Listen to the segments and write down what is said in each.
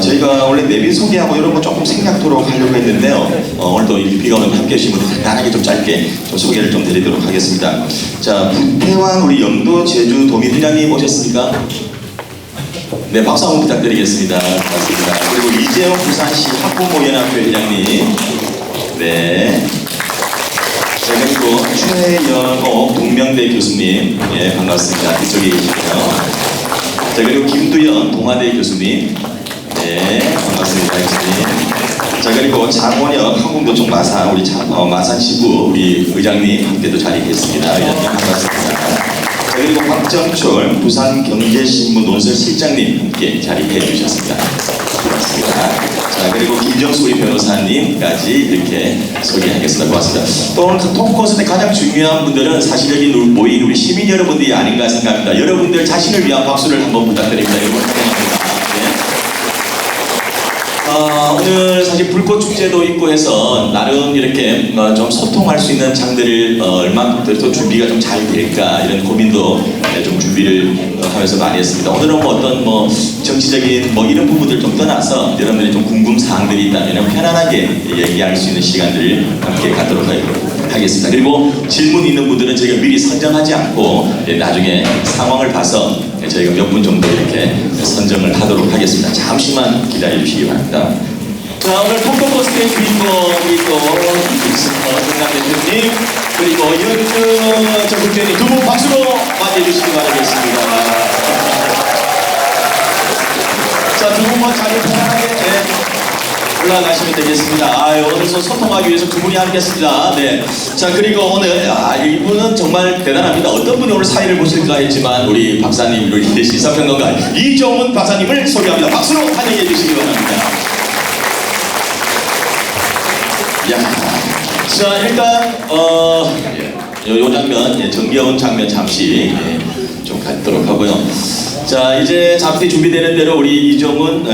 저희가 원래 내비 소개하고 이런 거 조금 생략토록 하려고 했는데요. 오늘도 비가 오는 함께 해주신 분들 간단하게 좀 짧게 좀 소개를 좀 드리도록 하겠습니다. 자, 부태왕 우리 영도 제주 도민 회장님 오셨습니까? 네, 박수 한번 부탁드리겠습니다. 반갑습니다. 그리고 이재용 부산시 학부모연합회 회장님. 네. 자, 그리고 최영옥 동명대 교수님. 예, 반갑습니다. 이쪽에 계시고요. 자, 그리고 김두현 동아대 교수님. 네, 반갑습니다. 교수님. 자, 그리고 장원혁 한국도청 마산 우리 마산시구 우리 의장님 함께도 자리했습니다. 의장님 반갑습니다. 자, 그리고 박정철 부산경제신문 논설실장님 함께 자리해 주셨습니다. 고맙습니다. 자, 그리고 김정수 우리 변호사님까지 이렇게 소개하겠습니다. 고맙습니다. 또 오늘 토크 콘서트의 가장 중요한 분들은 사실 여기 모인 우리 시민 여러분들이 아닌가 생각합니다. 여러분들 자신을 위한 박수를 한번 부탁드립니다. 여러분 환영합니다. 오늘 사실 불꽃축제도 있고 해서 나름 이렇게 좀 소통할 수 있는 장들을 얼마큼 더 준비가 좀 잘 될까 이런 고민도 좀 준비를 하면서 많이 했습니다. 오늘은 뭐 어떤 정치적인 이런 부분들 좀 떠나서 여러분들이 좀 궁금 사항들이 있다면 편안하게 얘기할 수 있는 시간들을 함께 갖도록 하겠습니다. 그리고 질문 있는 분들은 저희가 미리 선정하지 않고 나중에 상황을 봐서 저희가 몇 분 정도 이렇게 선정을 하도록 하겠습니다. 잠시만 기다려 주시기 바랍니다. 자, 오늘 토크포스트의 주인공 우리 또 김승헌 대표님 그리고 이현주 전국장님 두 분 박수로 맞이해주시기 바라겠습니다. 자, 두 분만 자리 편안하게 올라가시면 되겠습니다. 오늘도 소통하기 위해서 두 분이 함께했습니다. 네. 자, 그리고 오늘 이분은 정말 대단합니다. 어떤 분이 오늘 사회를 보실까 했지만 우리 박사님, 우리 시사평론가 이종훈 박사님을 소개합니다. 박수로 환영해 주시기 바랍니다. 자, 일단 요 장면, 정겨운 장면 잠시 좀 갖도록 하고요. 자, 이제 잠시 준비되는 대로 우리 이종훈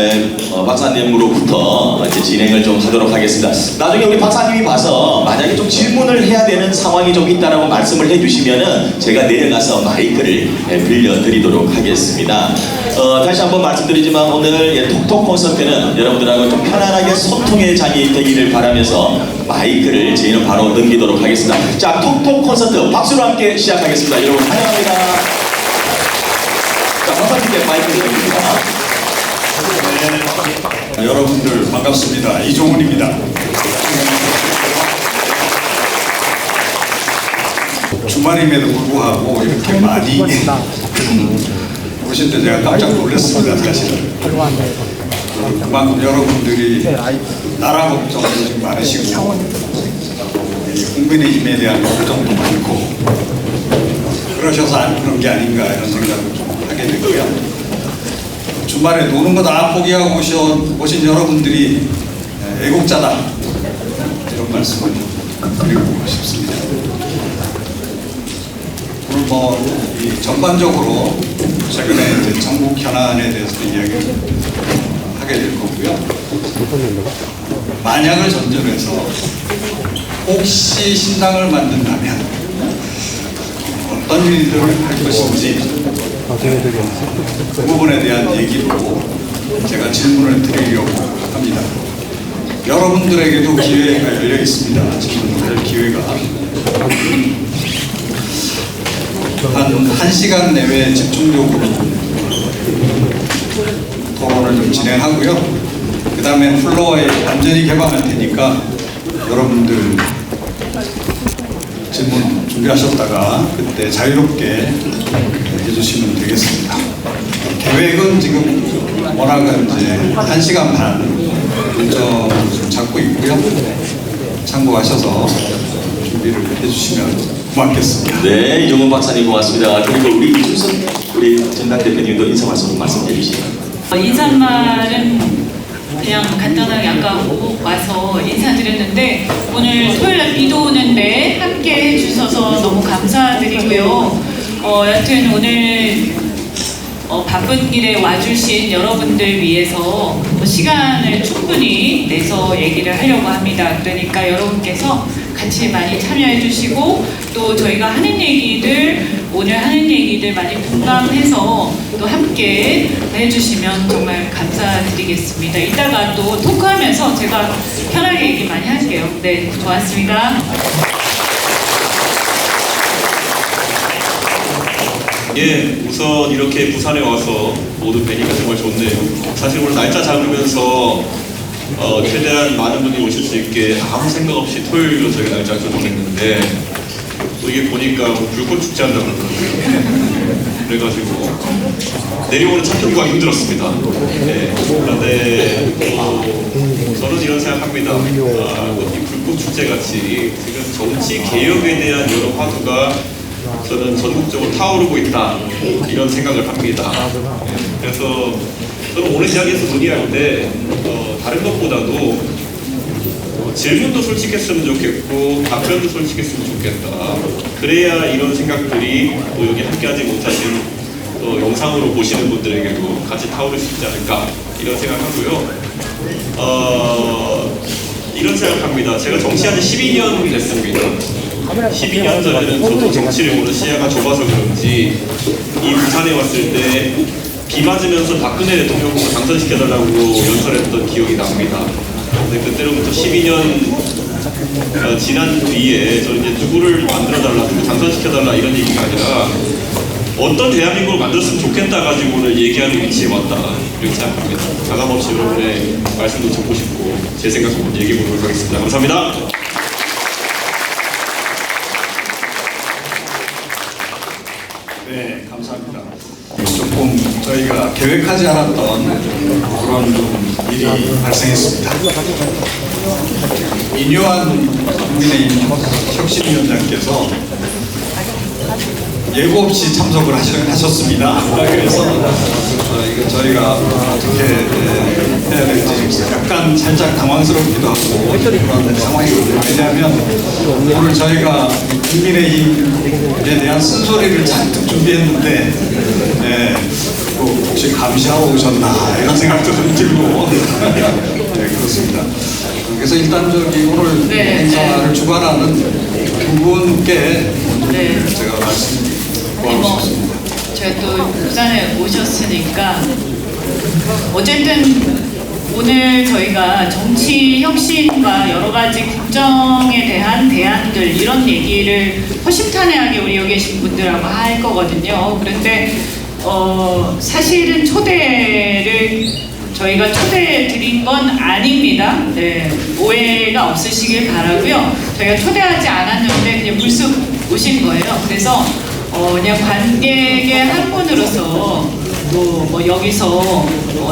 박사님으로부터 이제 진행을 좀 하도록 하겠습니다. 나중에 우리 박사님이 봐서 만약에 좀 질문을 해야 되는 상황이 좀 있다라고 말씀을 해주시면은 제가 내려가서 마이크를 빌려드리도록 하겠습니다. 다시 한번 말씀드리지만 오늘 톡톡 콘서트는 여러분들하고 좀 편안하게 소통의 장이 되기를 바라면서 마이크를 저희는 바로 넘기도록 하겠습니다. 자, 톡톡 콘서트 박수로 함께 시작하겠습니다. 여러분 환영합니다. 자, 박사님께 마이크 드립니다. 네, 여러분들 반갑습니다. 이종훈입니다. 주말임에도 불구하고 이렇게 많이 오실 때 제가 깜짝 놀랐습니다. 사실은 그만큼 여러분들이 나라 걱정도 좀 많으시고 국민의힘에 대한 걱정도 많고 그러셔서 그런 게 아닌가 이런 생각을 좀 하게 되고요. 주말에 노는 거 다 포기하고 오신 여러분들이 애국자다 이런 말씀을 드리고 싶습니다. 오늘 이 전반적으로 최근에 이제 전국 현안에 대해서 이야기를 하게 될 거고요. 만약을 전제로 해서 혹시 신당을 만든다면 어떤 일들을 할 것인지 그 부분에 대한 얘기로 제가 질문을 드리려고 합니다. 여러분들에게도 기회가 열려 있습니다. 질문을 할 기회가 한 1시간 내외 집중적으로 토론을 좀 진행하고요. 그 다음에 플로어에 완전히 개방할 테니까 여러분들 질문 준비하셨다가 그때 자유롭게 해주시면 되겠습니다. 계획은 지금 워낙 이제 1시간 반 일정을 좀 잡고 있고요. 참고하셔서 준비를 해주시면 고맙겠습니다. 네, 이종훈 박사님 고맙습니다. 그리고 우리 이준석 우리 전당 대표님도 인사 말씀해 주시죠. 인사말은 그냥 간단하게 아까 와서 인사드렸는데 오늘 토요일날 비도 오는데 함께 해주셔서 너무 감사드리고요. 여튼 오늘 바쁜 길에 와주신 여러분들 위해서 시간을 충분히 내서 얘기를 하려고 합니다. 그러니까 여러분께서 같이 많이 참여해 주시고 또 저희가 하는 얘기들 오늘 하는 얘기들 많이 공감해서 또 함께 해주시면 정말 감사드리겠습니다. 이따가 또 토크하면서 제가 편하게 얘기 많이 할게요. 네, 좋았습니다. 예, 우선 이렇게 부산에 와서 모두 뵈니까 정말 좋네요. 사실 오늘 날짜 잡으면서 최대한 많은 분이 오실 수 있게 아무 생각 없이 토요일로 저희가 날짜를 정했는데 또 이게 보니까 불꽃 축제 한다고 그러더라고요. 그래가지고 내려오는 첫 경기가 힘들었습니다. 네, 그런데 저는 이런 생각합니다. 이 불꽃 축제 같이 지금 정치 개혁에 대한 여러 화두가 저는 전국적으로 타오르고 있다 이런 생각을 합니다. 그래서 저는 오늘 자리에서 논의할 때 다른 것보다도 질문도 솔직했으면 좋겠고 답변도 솔직했으면 좋겠다. 그래야 이런 생각들이 또 여기 함께하지 못하신 또 영상으로 보시는 분들에게도 같이 타오를 수 있지 않을까 이런 생각하고요. 이런 생각합니다. 제가 정치한 지 12년 됐습니다. 12년 전에는 저도 정치를 보는 시야가 좁아서 그런지 이 부산에 왔을 때 비 맞으면서 박근혜 대통령 보고 당선시켜달라고 연설했던 기억이 납니다. 근데 그때로부터 12년 지난 뒤에 저는 이제 누구를 만들어달라, 누구 당선시켜달라 이런 얘기가 아니라 어떤 대한민국을 만들었으면 좋겠다 가지고는 얘기하는 위치에 왔다 이렇게 생각합니다. 가감없이 여러분의 말씀도 듣고 싶고 제 생각 한번 얘기해 보도록 하겠습니다. 감사합니다. 네, 감사합니다. 조금 저희가 계획하지 않았던 그런 좀 일이 발생했습니다. 인요한 국민의힘 혁신위원장께서 예고 없이 참석을 하셨습니다. 그래서 이거 저희가 어떻게 해야 될지 약간 살짝 당황스럽기도 하고 그런 상황이거든요. 왜냐하면 오늘 저희가 국민의힘에 대한 쓴소리를 잔뜩 준비했는데 또 혹시 감시하고 오셨나 이런 생각도 좀 들고 네, 그렇습니다. 그래서 일단 저기 오늘 행사를 주관하는 두 분께 먼저 제가 말씀 고하고 제가 또 부산에 오셨으니까 어쨌든 오늘 저희가 정치 혁신과 여러 가지 국정에 대한 대안들 이런 얘기를 허심탄회하게 우리 여기 계신 분들하고 할 거거든요. 그런데 사실은 저희가 초대해 드린 건 아닙니다. 네, 오해가 없으시길 바라고요. 저희가 초대하지 않았는데 그냥 불쑥 오신 거예요. 그래서 그냥 관객의 한 분으로서 뭐 여기서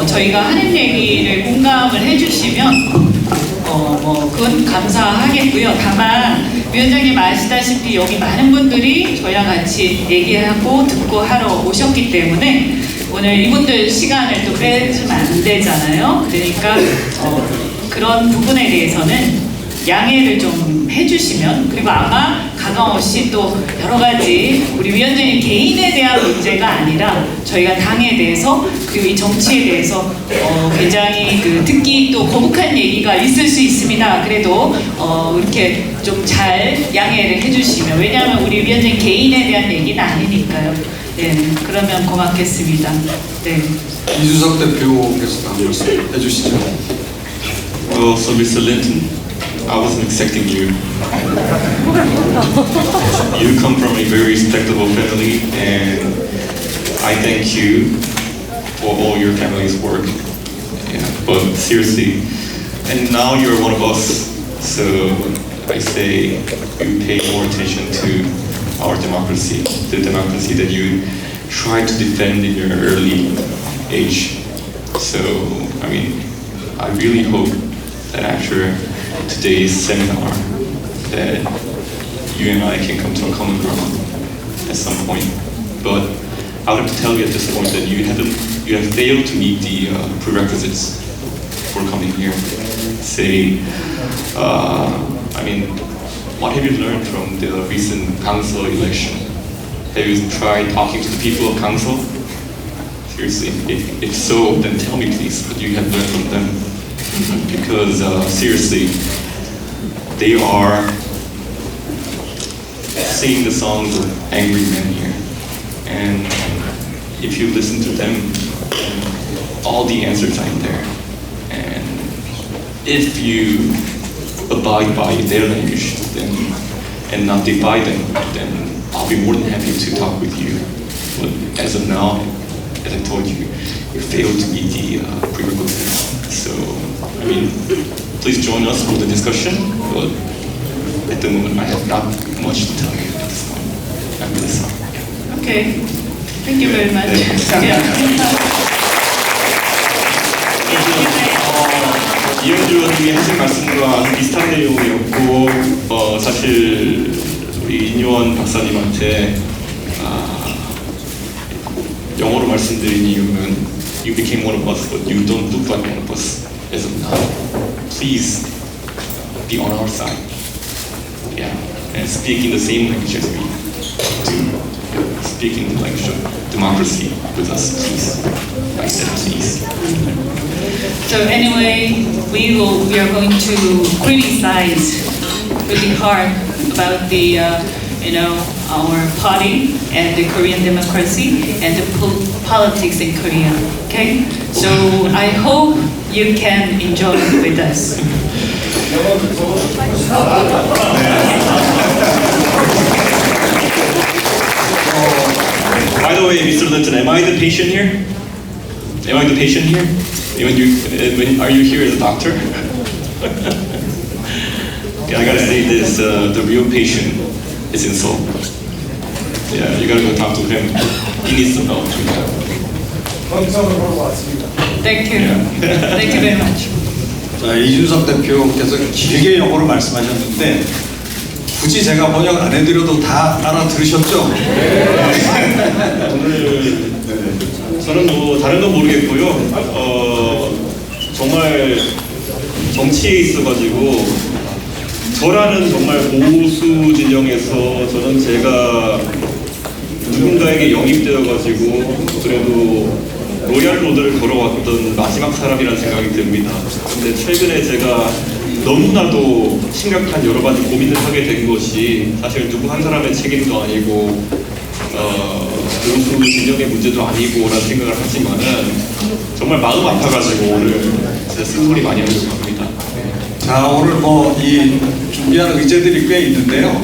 저희가 하는 얘기를 공감을 해주시면 그건 감사하겠고요. 다만 위원장님 아시다시피 여기 많은 분들이 저희랑 같이 얘기하고 듣고 하러 오셨기 때문에 오늘 이분들 시간을 또 빼주면 안 되잖아요. 그러니까 그런 부분에 대해서는 양해를 좀 해주시면, 그리고 아마 가감없이 또 여러 가지 우리 위원장님 개인에 대한 문제가 아니라 저희가 당에 대해서 그리고 이 정치에 대해서 굉장히 듣기 또 거북한 얘기가 있을 수 있습니다. 그래도 이렇게 좀 잘 양해를 해주시면, 왜냐하면 우리 위원장님 개인에 대한 얘기는 아니니까요. 네, 그러면 고맙겠습니다. 네. 이준석 대표께서 한 말씀 해주시죠. So Mr. Linton, I wasn't expecting you. You come from a very respectable family, and I thank you for all your family's work. Yeah, but seriously, and now you're one of us, so I say you pay more attention to our democracy, the democracy that you tried to defend in your early age. So, I mean, I really hope that after today's seminar that you and I can come to a common ground at some point. But I would have to tell you at this point that you have failed to meet the prerequisites for coming here. Say, I mean, what have you learned from the recent council election? Have you tried talking to the people of council? Seriously, if so, then tell me please what you have learned from them. Because seriously, they are singing the songs of angry men here. And if you listen to them, all the answers are in there. And if you abide by their language then, and not divide them, then I'll be more than happy to talk with you. But as of now, as I told you, you failed to meet the prerequisites. So, I mean, please join us for the discussion. But at the moment, I have not much to tell you at this point. I'm really sorry. Okay. Thank you very much. 이현주 의원님이 하신 말씀과 비슷한 내용이었고 사실 우리 인요원 박사님한테 영어로 말씀드린 이유는 You became one of us, but you don't look like one of us as of now. Please be on our side. Yeah, and speak in the same language as we do. Speak in the language of democracy with us, please. I said please. So anyway, we are going to criticize really hard about the our party and the Korean democracy and the politics in Korea. Okay, so I hope you can enjoy with us. By the way, Mr. Linton, am I the patient here? Am I the patient here? Are you here as a doctor? Yeah, I gotta say this, the real patient is in Seoul. Yeah, you gotta go talk to him. He needs some help. Thank you. Thank you very much. 자, 이준석 대표께서 길게 영어로 말씀하셨는데 굳이 제가 번역 안 해드려도 다 알아들으셨죠? 오늘 저는 뭐 다른 건 모르겠고요. 정말 정치에 있어가지고 저라는 정말 보수 진영에서 저는 제가 누군가에게 영입되어가지고 그래도 로얄 로드를 걸어왔던 마지막 사람이라는 생각이 듭니다. 근데 최근에 제가 너무나도 심각한 여러 가지 고민을 하게 된 것이 사실 누구 한 사람의 책임도 아니고 보수 진영의 문제도 아니고라는 생각을 하지만은 정말 마음 아파가지고 오늘 진짜 쓴소리 많이 하려고 합니다. 자, 오늘 뭐 이 준비한 의제들이 꽤 있는데요.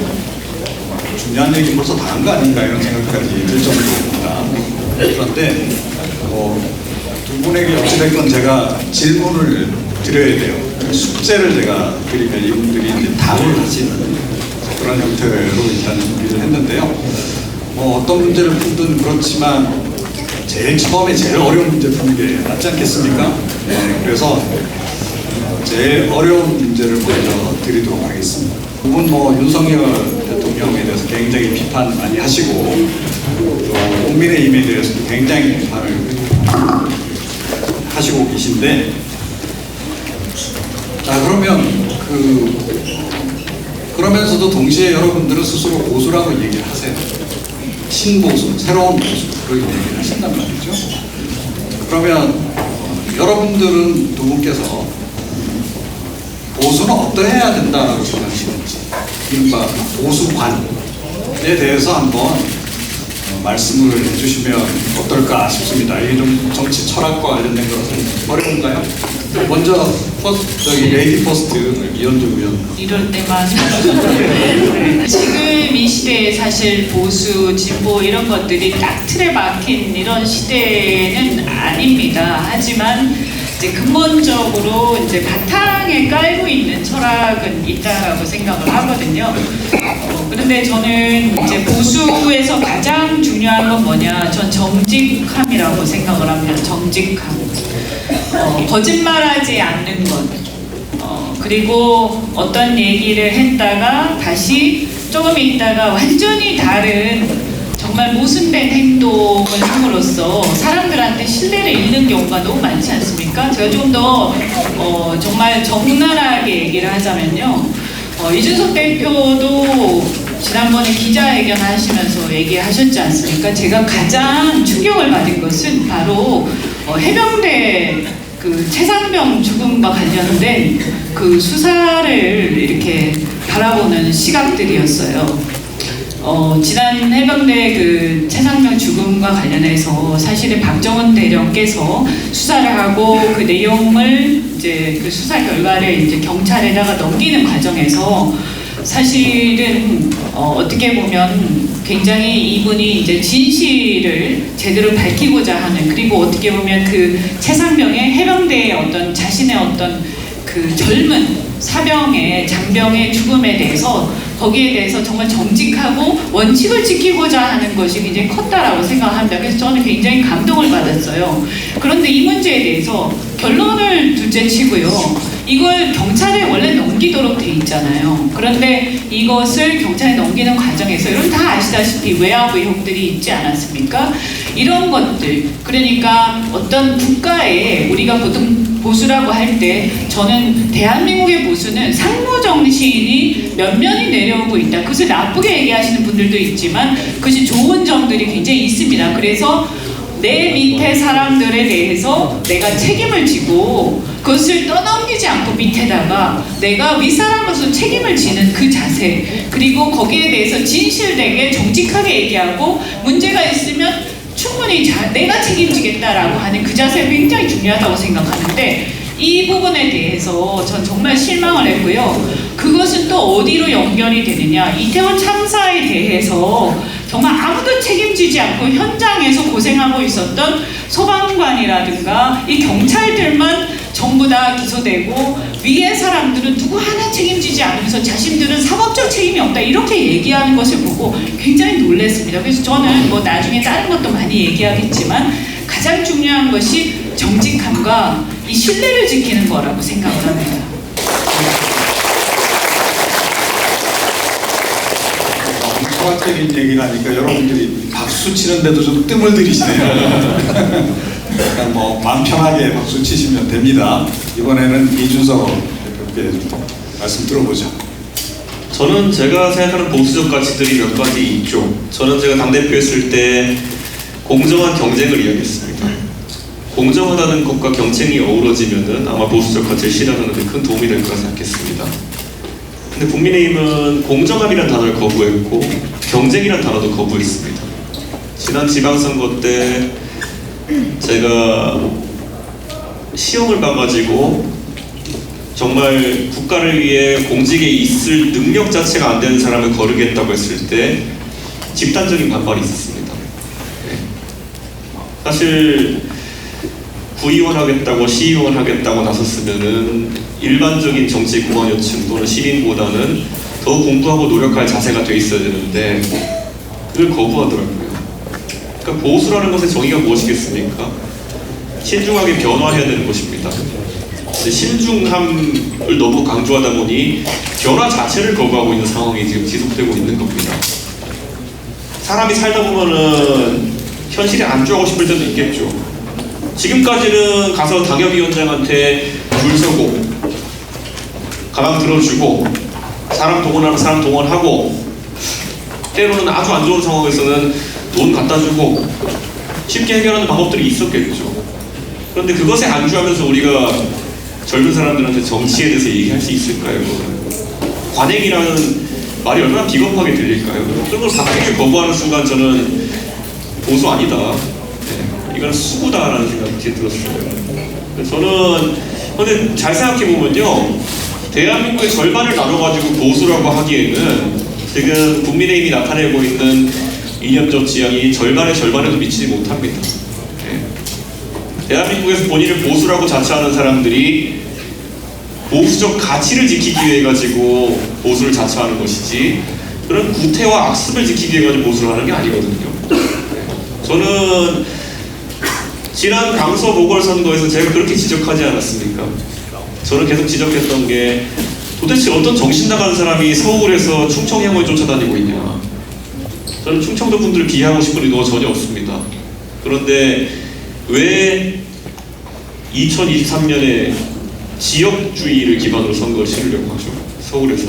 중요한 얘기 벌써 다 한 거 아닌가 이런 생각까지 들 정도입니다. 그런데 두 분에게 어찌됐건 제가 질문을 드려야 돼요. 숙제를 제가 드리면 이분들이 이제 답을 하시는 그런 형태로 일단 준비를 했는데요. 어떤 문제를 풀든 그렇지만 제일 처음에 제일 어려운 문제 푸는 게 맞지 않겠습니까? 네, 그래서 제일 어려운 문제를 먼저 드리도록 하겠습니다. 두분 윤석열 대통령에 대해서 굉장히 비판 많이 하시고 또 국민의힘에 대해서도 굉장히 비판을 하시고 계신데 자 그러면 그러면서도 동시에 여러분들은 스스로 보수라고 얘기를 하세요. 신보수, 새로운 보수 그렇게 얘기를 하신단 말이죠. 그러면 여러분들은 두 분께서 보수는 어떠해야 된다라고 생각하시는지 이른바 보수관에 대해서 한번 말씀을 해주시면 어떨까 싶습니다. 이게 좀 정치 철학과 관련된 것은 어려운가요? 먼저 레이디 퍼스트 이현주 의원. 이럴 때만 지금 이 시대에 사실 보수, 진보 이런 것들이 딱 틀에 박힌 이런 시대는 아닙니다. 하지만 이제 근본적으로 이제 바탕에 깔고 있는 철학은 있다라고 생각을 하거든요. 그런데 저는 이제 보수에서 가장 중요한 건 뭐냐? 전 정직함이라고 생각을 합니다. 정직함. 거짓말하지 않는 것. 그리고 어떤 얘기를 했다가 다시 조금 있다가 완전히 다른 정말 모순된 행동을 함으로써 사람들한테 신뢰를 잃는 경우가 너무 많지 않습니까? 제가 좀 더 정말 적나라하게 얘기를 하자면요. 이준석 대표도 지난번에 기자회견 하시면서 얘기하셨지 않습니까? 제가 가장 충격을 받은 것은 바로 해병대 그 최상병 죽음과 관련된 그 수사를 이렇게 바라보는 시각들이었어요. 지난 해병대 그 최상병 죽음과 관련해서 사실은 박정훈 대령께서 수사를 하고 그 내용을 이제 그 수사 결과를 이제 경찰에다가 넘기는 과정에서 사실은 어떻게 보면 굉장히 이분이 이제 진실을 제대로 밝히고자 하는, 그리고 어떻게 보면 그 최상병의 해병대의 어떤 자신의 어떤 그 젊은 사병의 장병의 죽음에 대해서, 거기에 대해서 정말 정직하고 원칙을 지키고자 하는 것이 굉장히 컸다라고 생각합니다. 그래서 저는 굉장히 감동을 받았어요. 그런데 이 문제에 대해서 결론을 둘째치고요, 이걸 경찰에 원래 넘기도록 돼 있잖아요. 그런데 이것을 경찰에 넘기는 과정에서, 여러분 다 아시다시피 외압 의혹들이 있지 않았습니까? 이런 것들, 그러니까 어떤 국가에 우리가 보통 보수라고 할 때, 저는 대한민국의 보수는 상노 정신이 면면이 내려오고 있다. 그것을 나쁘게 얘기하시는 분들도 있지만 그것이 좋은 점들이 굉장히 있습니다. 그래서 내 밑에 사람들에 대해서 내가 책임을 지고 그것을 떠넘기지 않고 밑에다가 내가 윗사람으로서 책임을 지는 그 자세, 그리고 거기에 대해서 진실되게 정직하게 얘기하고 문제가 있으면 충분히 내가 책임지겠다라고 하는 그 자세가 굉장히 중요하다고 생각하는데, 이 부분에 대해서 전 정말 실망을 했고요. 그것은 또 어디로 연결이 되느냐, 이태원 참사에 대해서 정말 아무도 책임지지 않고 현장에서 고생하고 있었던 소방관이라든가 이 경찰들만 전부 다 기소되고, 위에 사람들은 누구 하나 책임지지 않으면서 자신들은 사법적 책임이 없다 이렇게 얘기하는 것을 보고 굉장히 놀랐습니다. 그래서 저는 뭐 나중에 다른 것도 많이 얘기하겠지만 가장 중요한 것이 정직함과 이 신뢰를 지키는 거라고 생각을 합니다. 철학적인 얘기를 하니까 여러분들이 박수 치는데도 좀 뜸을 들이시네요. 그러니까 뭐 마음 편하게 박수 치시면 됩니다. 이번에는 이준석 대표께 좀 말씀 들어보죠. 저는 제가 생각하는 보수적 가치들이 몇 가지 있죠. 저는 제가 당대표 했을 때 공정한 경쟁을 이야기했습니다. 공정하다는 것과 경쟁이 어우러지면은 아마 보수적 가치를 실현하는 데 큰 도움이 될 거라 생각했습니다. 근데 국민의힘은 공정함이라는 단어를 거부했고 경쟁이라는 단어도 거부했습니다. 지난 지방선거 때 제가 시험을 봐가지고 정말 국가를 위해 공직에 있을 능력 자체가 안 되는 사람을 거르겠다고 했을 때 집단적인 반발이 있었습니다. 사실 구의원 하겠다고 시의원 하겠다고 나섰으면은 일반적인 정치 공헌여층 또는 시민보다는 더 공부하고 노력할 자세가 돼 있어야 되는데 그걸 거부하더라고요. 그러니까 보수라는 것의 정의가 무엇이겠습니까? 신중하게 변화해야 되는 것입니다. 근데 신중함을 너무 강조하다 보니 변화 자체를 거부하고 있는 상황이 지금 지속되고 있는 겁니다. 사람이 살다 보면은 현실에 안주하고 싶을 때도 있겠죠. 지금까지는 가서 당협위원장한테 줄 서고 가방 들어주고 사람 동원하면 사람 동원하고, 때로는 아주 안 좋은 상황에서는 돈 갖다 주고 쉽게 해결하는 방법들이 있었겠죠. 그런데 그것에 안주하면서 우리가 젊은 사람들한테 정치에 대해서 얘기할 수 있을까요? 관행이라는 말이 얼마나 비겁하게 들릴까요? 그런 걸 바뀌게 거부하는 순간 저는 보수 아니다, 이건 수구다라는 생각이 들었어요. 저는 근데 잘 생각해보면요, 대한민국의 절반을 나눠가지고 보수라고 하기에는 지금 국민의힘이 나타내고 있는 이념적 지향이 절반의 절반에도 미치지 못합니다. 대한민국에서 본인을 보수라고 자처하는 사람들이 보수적 가치를 지키기 위해 가지고 보수를 자처하는 것이지, 그런 구태와 악습을 지키기 위해 가지고 보수를 하는 게 아니거든요. 저는 지난 강서 보궐선거에서 제가 그렇게 지적하지 않았습니까? 저는 계속 지적했던 게, 도대체 어떤 정신 나간 사람이 서울에서 충청 향후에 쫓아다니고 있냐. 저는 충청도 분들을 비하하고 싶은 의도가 전혀 없습니다. 그런데 왜 2023년에 지역주의를 기반으로 선거를 치르려고 하죠? 서울에서.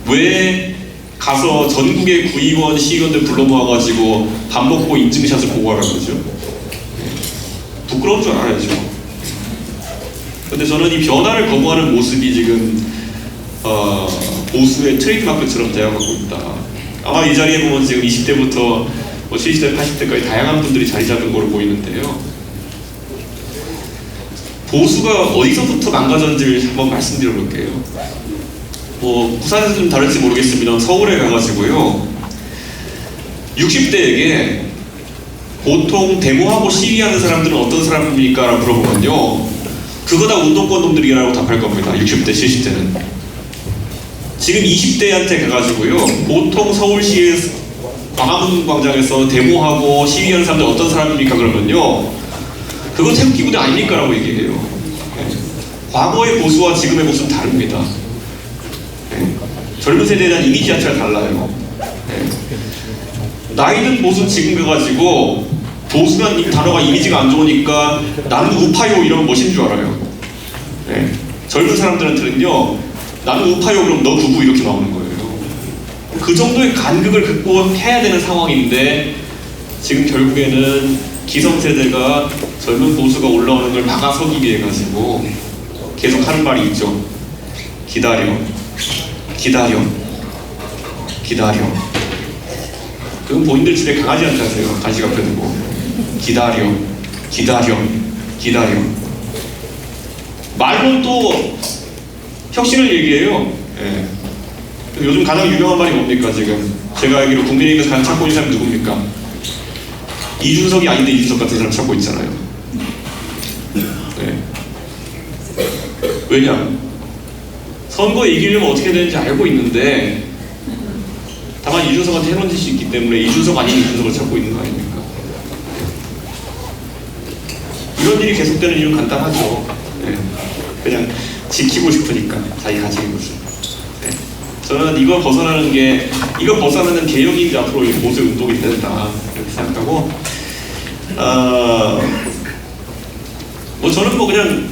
왜 가서 전국의 구의원, 시의원들 불러 모아가지고 밥 먹고 인증샷을 보고 하라는 거죠? 부끄러운 줄 알아야죠. 근데 저는 이 변화를 거부하는 모습이 지금 보수의 트레이드마크처럼 되어가고 있다. 아마 이 자리에 보면 지금 20대부터 뭐 70대, 80대까지 다양한 분들이 자리 잡은 걸로 보이는데요. 보수가 어디서부터 망가졌는지를 한번 말씀드려 볼게요. 뭐 부산에서 좀 다를지 모르겠습니다. 서울에 가가지고요, 60대에게 보통 데모하고 시위하는 사람들은 어떤 사람입니까? 라고 물어보면요, 그거 다 운동권 놈들이라고 답할 겁니다. 60대, 70대는. 지금 20대한테 가가지고요, 보통 서울시의 광화문 광장에서 데모하고 시위하는 사람들 어떤 사람입니까? 그러면요, 그건 태극기 부대 아닙니까? 라고 얘기해요. 과거의 보수와 지금의 보수는 다릅니다. 젊은 세대에 대한 이미지 자체가 달라요. 나이든 보수 지금 가가지고 보수란 이 단어가 이미지가 안 좋으니까 나는 우파요 이러면 멋인 줄 알아요. 젊은 사람들한테는요, 나는 우파요 그럼 너 구구 이렇게 나오는 거예요. 그 정도의 간극을 극복해야 되는 상황인데 지금 결국에는 기성세대가 젊은 보수가 올라오는 걸 막아서기게 해가지고 계속 하는 말이 있죠. 기다려, 기다려, 기다려. 그럼 본인들 집에 강아지한테 하세요. 간식 앞에 두고 기다려, 기다려, 기다려. 말로 또 혁신을 얘기해요. 요즘 가장 유명한 말이 뭡니까? 지금 제가 알기로 국민의힘에서 가장 찾고 있는 사람이 누굽니까? 이준석이 아닌데 이준석 같은 사람 찾고 있잖아요. 왜냐? 선거 이기려면 어떻게 되는지 알고 있는데 다만 이준석한테 해놓은 짓이 있기 때문에 이준석 아닌 이준석을 찾고 있는 거 아닙니까? 이런 일이 계속되는 이유는 간단하죠. 그냥 지키고 싶으니까 자기 가진 것을. 저는 이거 벗어나는 개혁이 앞으로 보수 운동이 된다 이렇게 생각하고, 뭐 저는 뭐 그냥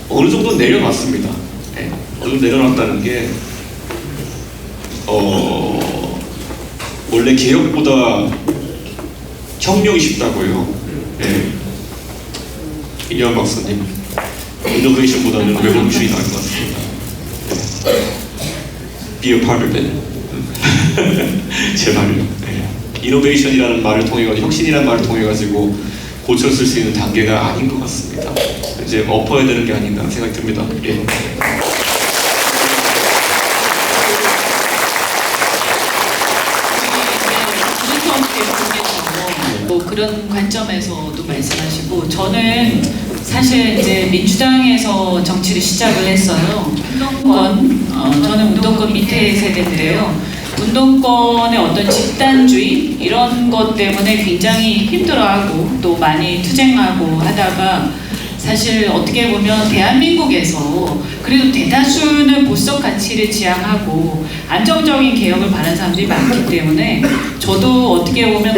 어느 정도 내려놨습니다. 어느 정도 내려놨다는 게 원래 개혁보다 혁명이 쉽다고요. 이념 박사님, 이노베이션보다는 레볼루션이 나을 것 같습니다. Be a part of it. 제발요. 이노베이션이라는 말을 통해 가지고, 혁신이라는 말을 통해 가지고 고쳤을 수 있는 단계가 아닌 것 같습니다. 이제 엎어야 되는 게 아닌가 생각이 듭니다. 뭐 그런 관점에서도 말씀하시고, 저는 사실 이제 민주당에서 정치를 시작을 했어요. 저는 운동권 밑에 세대인데요. 운동권의 어떤 집단주의 이런 것 때문에 굉장히 힘들어하고 또 많이 투쟁하고 하다가, 사실 어떻게 보면 대한민국에서 그래도 대다수는 보수적 가치를 지향하고 안정적인 개혁을 바라는 사람들이 많기 때문에, 저도 어떻게 보면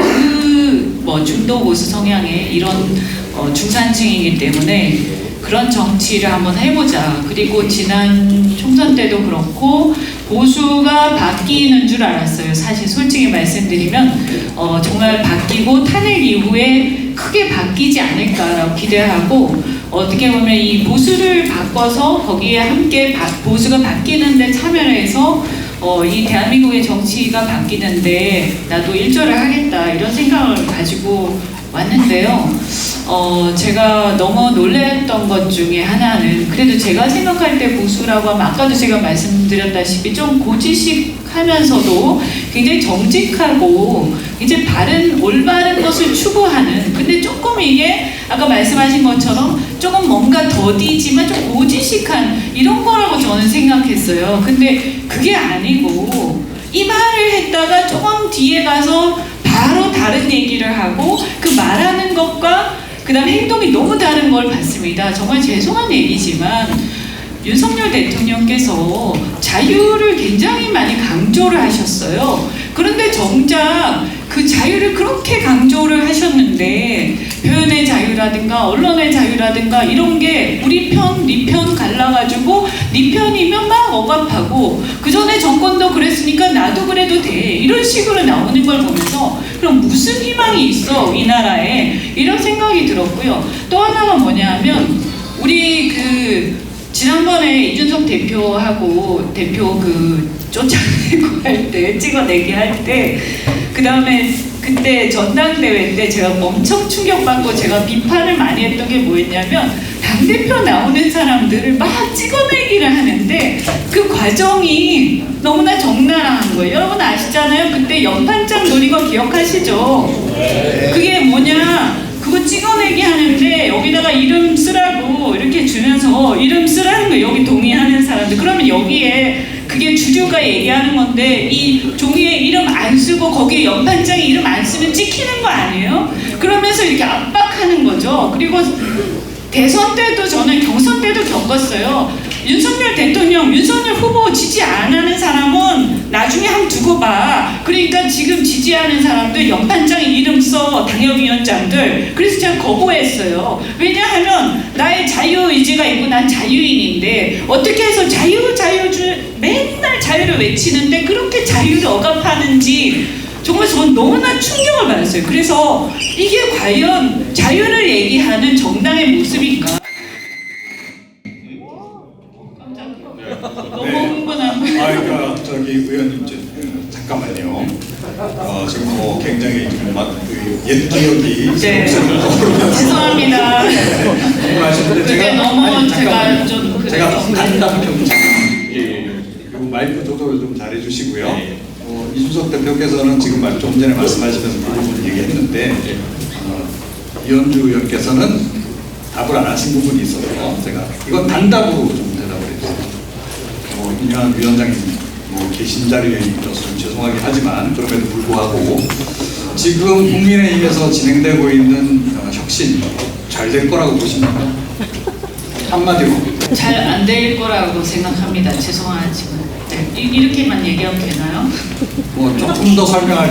중도 보수 성향의 이런 중산층이기 때문에 그런 정치를 한번 해보자. 그리고 지난 총선 때도 그렇고 보수가 바뀌는 줄 알았어요. 사실 솔직히 말씀드리면 정말 바뀌고 탄핵 이후에 크게 바뀌지 않을까라고 기대하고, 어떻게 보면 이 보수를 바꿔서 거기에 함께 보수가 바뀌는데 참여를 해서 이 대한민국의 정치가 바뀌는데 나도 일조를 하겠다 이런 생각을 가지고 왔는데요. 제가 너무 놀랐던 것 중에 하나는, 그래도 제가 생각할 때 보수라고 하면 아까도 제가 말씀드렸다시피 좀 고지식하면서도 굉장히 정직하고 이제 올바른 것을 추구하는, 근데 조금 이게 아까 말씀하신 것처럼 조금 뭔가 더디지만 좀 고지식한 이런 거라고 저는 생각했어요. 근데 그게 아니고 이 말을 했다가 조금 뒤에 가서 바로 다른 얘기를 하고 그 말하는 것과 그 다음 행동이 너무 다른 걸 봤습니다. 정말 죄송한 얘기지만 윤석열 대통령께서 자유를 굉장히 많이 강조를 하셨어요. 그런데 정작 그 자유를 그렇게 강조를 하셨는데, 표현의 자유라든가 언론의 자유라든가 이런 게 우리 편, 네 편 갈라가지고 네 편이면 막 억압하고, 그 전에 정권도 그랬으니까 나도 그래도 돼 이런 식으로 나오는 걸 보면서 그럼 무슨 희망이 있어 이 나라에, 이런 생각이 들었고요. 또 하나가 뭐냐면, 우리 지난번에 이준석 대표 쫓아내고 할 때, 찍어내기 할 때, 그 다음에 그때 전당대회 때 제가 엄청 충격받고 제가 비판을 많이 했던 게 뭐였냐면, 당대표 나오는 사람들을 막 찍어내기를 하는데 그 과정이 너무나 적나라한 거예요. 여러분 아시잖아요. 그때 연판장 노린 거 기억하시죠? 그게 뭐냐? 그거 찍어내기 하는데 여기다가 이름 쓰라고 이렇게 주면서 이름 쓰라는 거예요. 여기 동의하는 사람들. 그러면 여기에 그게 주주가 얘기하는 건데 이 종이에 이름 안 쓰고 거기에 연판장에 이름 안 쓰면 찍히는 거 아니에요? 그러면서 이렇게 압박하는 거죠. 그리고 대선 때도 저는 경선 때도 겪었어요. 윤석열 대통령, 윤석열 후보 지지 안 하는 사람은 나중에 한번 두고 봐. 그러니까 지금 지지하는 사람들 연판장에 이름 써, 당협위원장들. 그래서 제가 거부했어요. 왜냐하면 나의 자유의지가 있고 난 자유인인데 어떻게 해서 맨날 자유를 외치는데 그렇게 자유를 억압하는지 정말 저는 너무나 충격을 받았어요. 그래서 이게 과연 자유를 얘기하는 정당의 모습인가? 너무 흥분하고. 그러니까 저기 의원님 잠깐만요. 지금 뭐 굉장히 옛 기억이 네. 죄송합니다. 그게 너무 제가 좀 제가 그래서. 간단 평 예. 그리고 마이크 조절을 좀 잘해주시고요. 이준석 대표께서는 지금 좀 전에 말씀하시면서 그 부분 얘기했는데 이현주 의원께서는 답을 안 하신 부분이 있어서 제가 이건 단답으로 좀 대답을 해주세요. 임현 위원장님 계신 자리에 있어서 좀 죄송하긴 하지만 그럼에도 불구하고 지금 국민의힘에서 진행되고 있는 혁신 잘 될 거라고 보십니까? 한마디로. 잘 안 될 거라고 생각합니다. 죄송하지만. 네. 이렇게만 얘기하면 되나요? 조금 더 설명할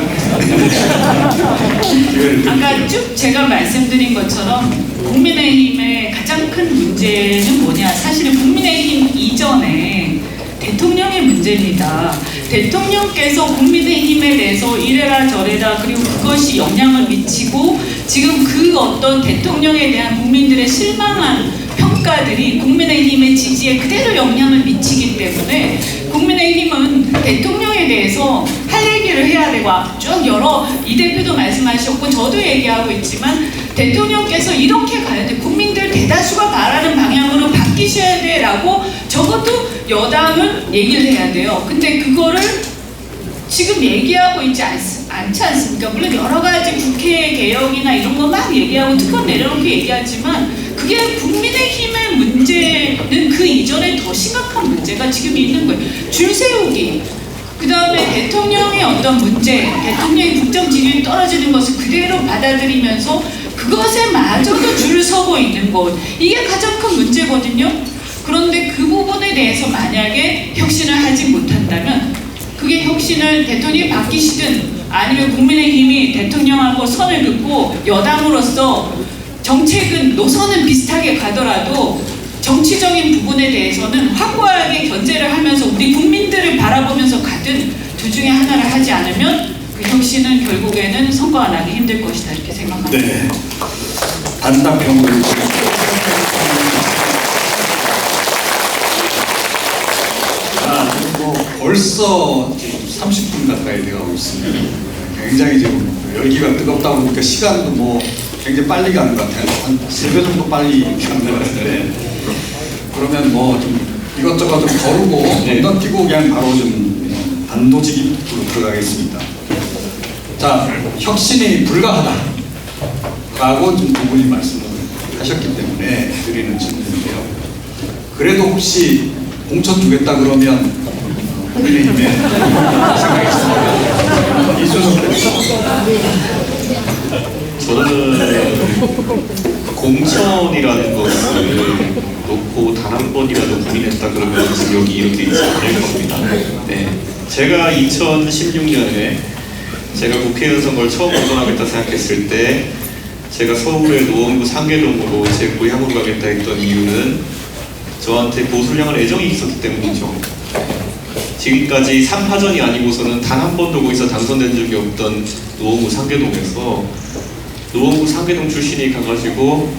기회를 아까 쭉 제가 말씀드린 것처럼 국민의힘의 가장 큰 문제는 뭐냐? 사실은 국민의힘 이전에 대통령의 문제입니다. 대통령께서 국민의힘에 대해서 이래라 저래라 그리고 그것이 영향을 미치고 지금 그 어떤 대통령에 대한 국민들의 실망한 평가들이 국민의힘의 지지에 그대로 영향을 미치기 때문에 국민의힘은 대통령에 대해서 할 얘기를 해야 되고 쭉 여러 이 대표도 말씀하셨고 저도 얘기하고 있지만 대통령께서 이렇게 가야 돼. 국민들 대다수가 바라는 방향으로 바뀌셔야 돼 라고 적어도 여당은 얘기를 해야 돼요. 근데 그거를 지금 얘기하고 있지 않지 않습니까? 물론 여러 가지 국회 개혁이나 이런 거 막 얘기하고 특검 내려놓고 얘기하지만 그게 국민의힘의 문제는 그 이전에 더 심각한 문제가 지금 있는 거예요. 줄 세우기. 그 다음에 대통령의 어떤 문제, 대통령의 국정 지지율이 떨어지는 것을 그대로 받아들이면서 그것에 마저도 줄을 서고 있는 것. 이게 가장 큰 문제거든요. 그런데 그 부분에 대해서 만약에 혁신을 하지 못한다면 그게 혁신을 대통령이 바뀌시든 아니면 국민의힘이 대통령하고 선을 긋고 여당으로서 정책은 노선은 비슷하게 가더라도 정치적인 부분에 대해서는 확고하게 견제를 하면서 우리 국민들을 바라보면서 가든 둘 중에 하나를 하지 않으면 그 혁신은 결국에는 성과가 나기 힘들 것이다 이렇게 생각합니다. 네. 단답형으로 벌써 지금 30분 가까이 되어가고 있습니다. 굉장히 지금 열기가 뜨겁다 보니까 시간도 굉장히 빨리 가는 것 같아요. 한 3배 정도 빨리 가는 것 같은데 그러면 좀 이것저것 좀 거르고 건너뛰고 그냥 바로 좀 단도직입으로 들어가겠습니다. 자, 혁신이 불가하다라고 좀 두 분이 말씀을 하셨기 때문에 드리는 질문인데요. 그래도 혹시 공천 주겠다 그러면 국민의힘에 생각이 있습니다. 이준석 대표. 저는 공천이라는 것을 놓고 단 한 번이라도 고민했다 그러면 지금 여기 이렇게 있지 않을 겁니다. 네. 제가 2016년에 제가 국회의원 선거를 처음 도전하겠다 생각했을 때 제가 서울의 노원구 상계동으로 제 고향으로 가겠다 했던 이유는 저한테 보수를 향한 애정이 있었기 때문이죠. 지금까지 3파전이 아니고서는 단 한 번도 거기서 당선된 적이 없던 노원구 상계동에서 노원구 상계동 출신이 가가지고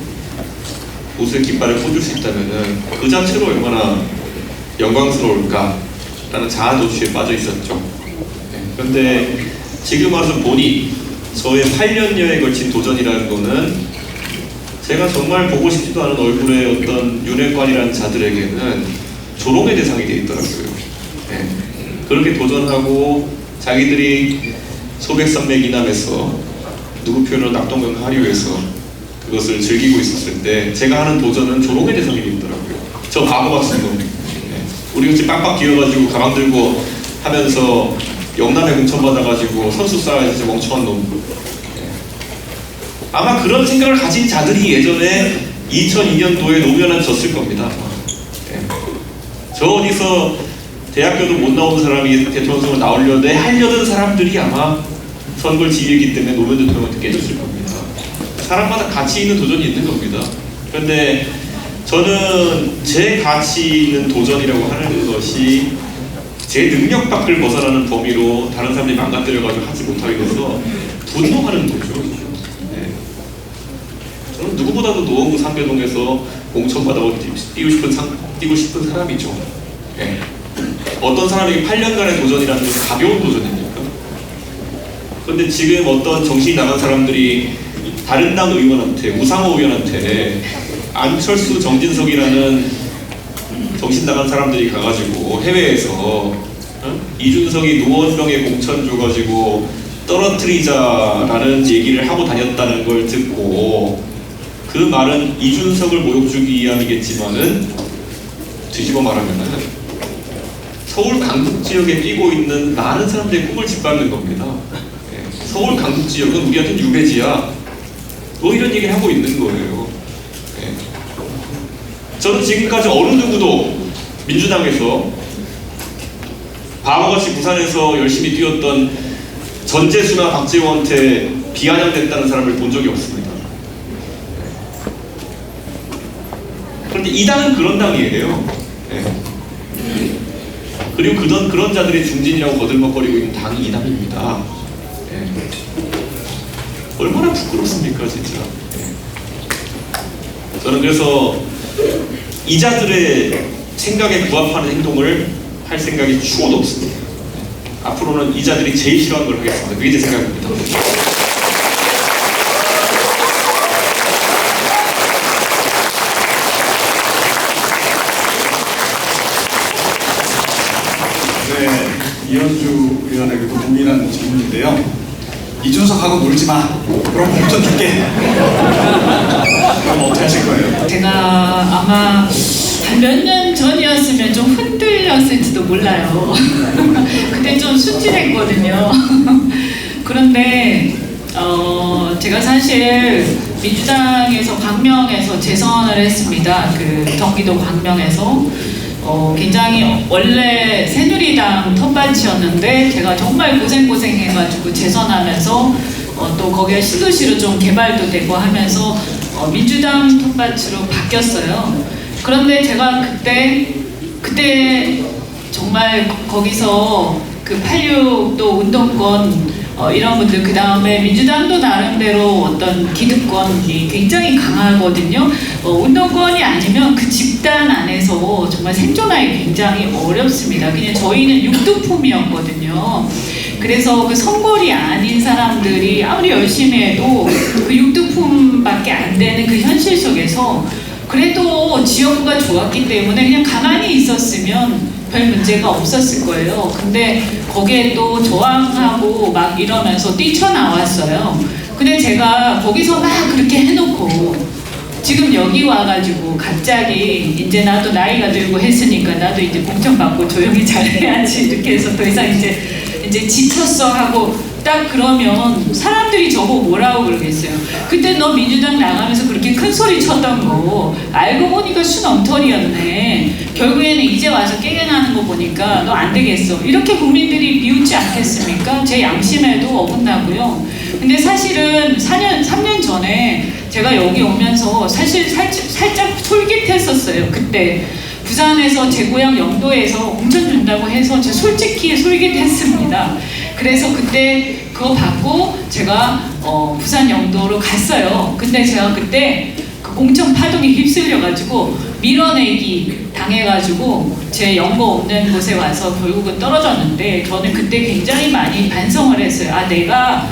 보수의 깃발을 꽂을 수 있다면은 그 자체로 얼마나 영광스러울까. 라는 자아도취에 빠져 있었죠. 그런데 지금 와서 보니 저의 8년여에 걸친 도전이라는 거는 제가 정말 보고 싶지도 않은 얼굴의 어떤 윤회관이라는 자들에게는 조롱의 대상이 되어 있더라고요. 그렇게 도전하고 자기들이 소백산맥 이남에서 누구 표현으로 낙동강하류 해서 그것을 즐기고 있었을 때 제가 하는 도전은 조롱의 대상이 되더라고요. 저 바보 같은 거. 우리 같이 빡빡 기어가지고 가방 들고 하면서 영남에 공천받아가지고 선수 쌓아야지 멍청한 놈. 아마 그런 생각을 가진 자들이 예전에 2002년도에 노무현한테 졌을 겁니다. 저 어디서 대학교도 못 나온 사람이 대통령 선거 나오려는데 하려던 사람들이 아마 선거를 지휘했기 때문에 노무현 대통령한테 깨졌을 겁니다. 사람마다 가치 있는 도전이 있는 겁니다. 그런데 저는 제 가치 있는 도전이라고 하는 것이 제 능력 밖을 벗어나는 범위로 다른 사람들이 망가뜨려가지고 하지 못하게 돼서 분노하는 거죠. 저는 누구보다도 노원구 상계동에서 공천받아고 뛰고 싶은 사람이죠. 어떤 사람에게 8년간의 도전이라는 것은 가벼운 도전입니까? 그런데 지금 어떤 정신이 나간 사람들이 다른 당 의원한테, 우상호 의원한테 안철수, 정진석이라는 정신 나간 사람들이 가가지고 해외에서 이준석이 노원병에 공천 줘가지고 떨어뜨리자라는 얘기를 하고 다녔다는 걸 듣고 그 말은 이준석을 모욕 주기 위함이겠지만은 뒤집어 말하면은 서울 강북 지역에 뛰고 있는 많은 사람들의 꿈을 짓밟는 겁니다. 서울 강북 지역은 우리한테는 유배지야. 뭐 이런 얘기를 하고 있는 거예요. 저는 지금까지 어느 누구도 민주당에서 바보같이 부산에서 열심히 뛰었던 전재수나 박재원한테 비아냥됐다는 사람을 본 적이 없습니다. 그런데 이 당은 그런 당이에요. 그리고 그런 자들의 중진이라고 거들먹거리고 있는 당이 이 당입니다. 얼마나 부끄럽습니까, 진짜. 저는 그래서 이 자들의 생각에 부합하는 행동을 할 생각이 추호도 없습니다. 앞으로는 이 자들이 제일 싫어하는 걸 하겠습니다. 그게 제 생각입니다. 네, 이현주 의원에게도 동일한 질문인데요. 이준석하고 놀지 마. 그럼 공천 줄게. 그럼 어떻게 하실 거예요? 제가 아마 한 몇 년 전이었으면 좀 흔들렸을지도 몰라요. 그때 좀 순진했거든요. 그런데 제가 사실 민주당에서 광명에서 재선을 했습니다. 그 경기도 광명에서 굉장히 원래 새누리당 텃밭이었는데 제가 정말 고생해가지고 재선하면서 또 거기에 신도시로 좀 개발도 되고 하면서 민주당 텃밭으로 바뀌었어요. 그런데 제가 그때 정말 거기서 그 86도 운동권 이런 분들, 그 다음에 민주당도 나름대로 어떤 기득권이 굉장히 강하거든요. 운동권이 아니면 그 집단 안에서 정말 생존하기 굉장히 어렵습니다. 그냥 저희는 육두품이었거든요. 그래서 그 성골이 아닌 사람들이 아무리 열심히 해도 그 육두품밖에 안 되는 그 현실 속에서 그래도 지역구가 좋았기 때문에 그냥 가만히 있었으면 별 문제가 없었을 거예요. 근데 거기에 또 저항하고 막 이러면서 뛰쳐나왔어요. 근데 제가 거기서 막 그렇게 해놓고 지금 여기 와가지고 갑자기 이제 나도 나이가 들고 했으니까 나도 이제 공천받고 조용히 잘해야지 이렇게 해서 더 이상 이제 지쳤어 하고 딱 그러면 사람들이 저보고 뭐라고 그러겠어요. 그때 너 민주당 나가면서 그렇게 큰 소리 쳤던 거 알고 보니까 수넘털이었네. 결국에는 이제 와서 깨갱하는 거 보니까 너 안 되겠어. 이렇게 국민들이 비웃지 않겠습니까? 제 양심에도 어긋나고요. 근데 사실은 3년 전에 제가 여기 오면서 사실 살짝 솔깃했었어요. 그때 부산에서 제 고향 영도에서 공천 준다고 해서 제가 솔직히 솔깃했습니다. 그래서 그때 그거 받고 제가 부산 영도로 갔어요. 근데 제가 그때 그 공천 파동에 휩쓸려가지고 밀어내기 당해가지고 제 연고 없는 곳에 와서 결국은 떨어졌는데 저는 그때 굉장히 많이 반성을 했어요. 아, 내가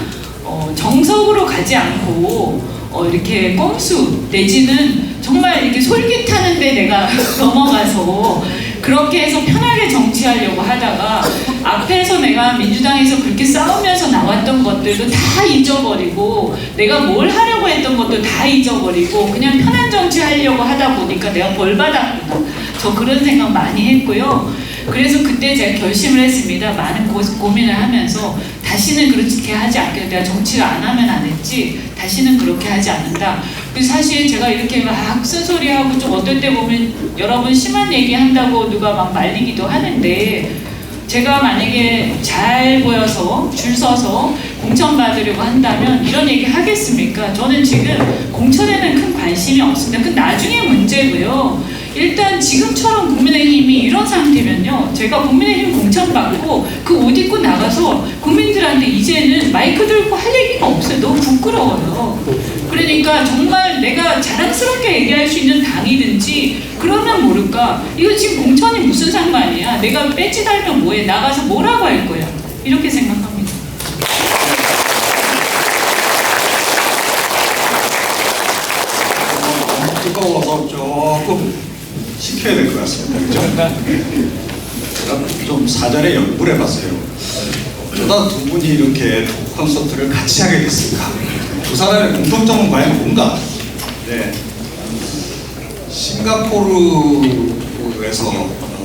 정석으로 가지 않고 이렇게 꼼수 내지는 정말 이렇게 솔깃하는데 내가 넘어가서 그렇게 해서 편하게 정치하려고 하다가 앞에서 내가 민주당에서 그렇게 싸우면서 나왔던 것들도 다 잊어버리고 내가 뭘 하려고 했던 것도 다 잊어버리고 그냥 편한 정치 하려고 하다 보니까 내가 벌 받았구나. 저 그런 생각 많이 했고요. 그래서 그때 제가 결심을 했습니다. 많은 고민을 하면서 다시는 그렇게 하지 않겠다. 내가 정치를 안 하면 안 했지 다시는 그렇게 하지 않는다. 그래서 사실 제가 이렇게 막 쓴소리하고 좀 어떨 때 보면 여러분 심한 얘기 한다고 누가 막 말리기도 하는데 제가 만약에 잘 보여서 줄 서서 공천 받으려고 한다면 이런 얘기 하겠습니까? 저는 지금 공천에는 큰 관심이 없습니다. 그 나중에 문제고요. 일단 지금처럼 국민의힘이 이런 상태면요. 제가 국민의힘 공천 받고 그 옷 입고 나가서 국민들한테 이제는 마이크 들고 할 얘기가 없어요. 너무 부끄러워요. 그러니까 정말 내가 자랑스럽게 얘기할 수 있는 당이든지 그러면 모를까. 이거 지금 공천이 무슨 상관이야. 내가 배지 달면 뭐해. 나가서 뭐라고 할 거야. 이렇게 생각합니다. 뜨거워서 조금 식혀야 될 것 같습니다. 그죠? 제가 좀 사전에 연구를 해봤어요. 어쩌다 두 분이 이렇게 콘서트를 같이 하게 됐을까? 두 사람의 공통점은 과연 뭔가? 네. 싱가포르에서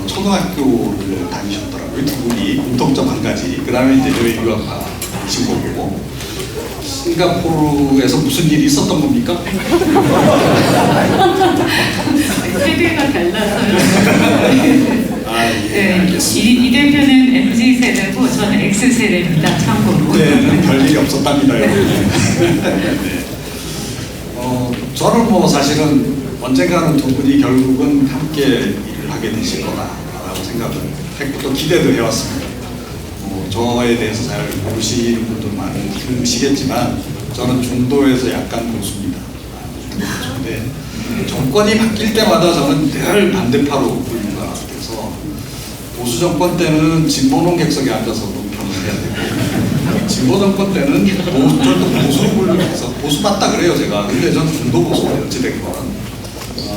초등학교를 다니셨더라고요. 두 분이 공통점 한 가지. 그 다음에 이제 저희 유학가이신 거고. 싱가포르에서 무슨 일이 있었던 겁니까? 세대가 달라서요. 아, 예, 네, 알겠습니다. 이 대표는 MZ 세대고 저는 X 세대입니다. 참고로. 그때는 별일이 없었답니다, 여러분. 네. 저는 뭐 사실은 언젠가는 두 분이 결국은 함께 일을 하게 되실 거다라고 생각을 했고 또 기대도 해왔습니다. 저에 대해서 잘 모르시는 분도 많으시겠지만 저는 중도에서 약간 보수입니다. 근데 정권이 바뀔 때마다 저는 늘 반대파로 분류가 돼서 보수 정권 때는 진보 논객석에 앉아서 논평을 해야 되고 진보 정권 때는 저도 보수로 분류해서 보수 맞다 그래요 제가. 근데 저는 중도 보수예요 어찌됐건.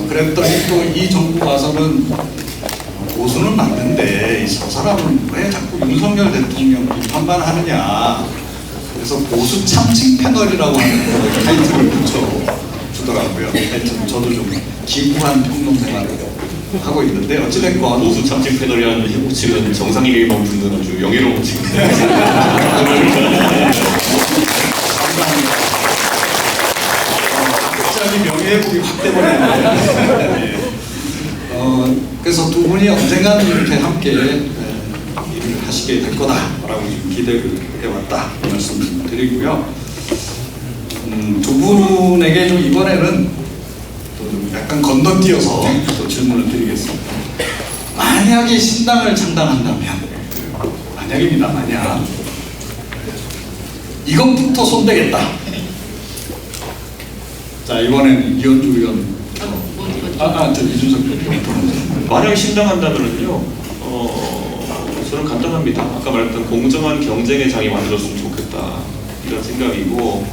그랬더니 또 이 정부 와서는 보수는 맞는데 저 사람은 왜 자꾸 윤석열 대통령 비판만 하느냐. 그래서 보수 참칭 패널이라고 하는 타이틀을 붙여주더라고요. 하여튼 저도 좀 기구한 평론 생활을 하고 있는데 어찌됐건 보수 참칭 패널이라는 해보치는 정상인에게만 붙는 아주 영예로운 직인데 갑자기 명예회복이 확 돼버렸는데 그래서 두 분이 언젠가는 이렇게 함께 일을 하시게 될 거다라고 좀 기대를 해왔다 말씀드리고요. 두 분에게 좀 이번에는 또 좀 약간 건너뛰어서 또 질문을 드리겠습니다. 만약에 신당을 창당한다면, 만약입니다, 만약 이것부터 손대겠다. 자, 이번에는 이현주 의원, 저 이준석 대표. 만약에 신당한다면은요, 저는 간단합니다. 아까 말했던 공정한 경쟁의 장이 만들어졌으면 좋겠다 이런 생각이고,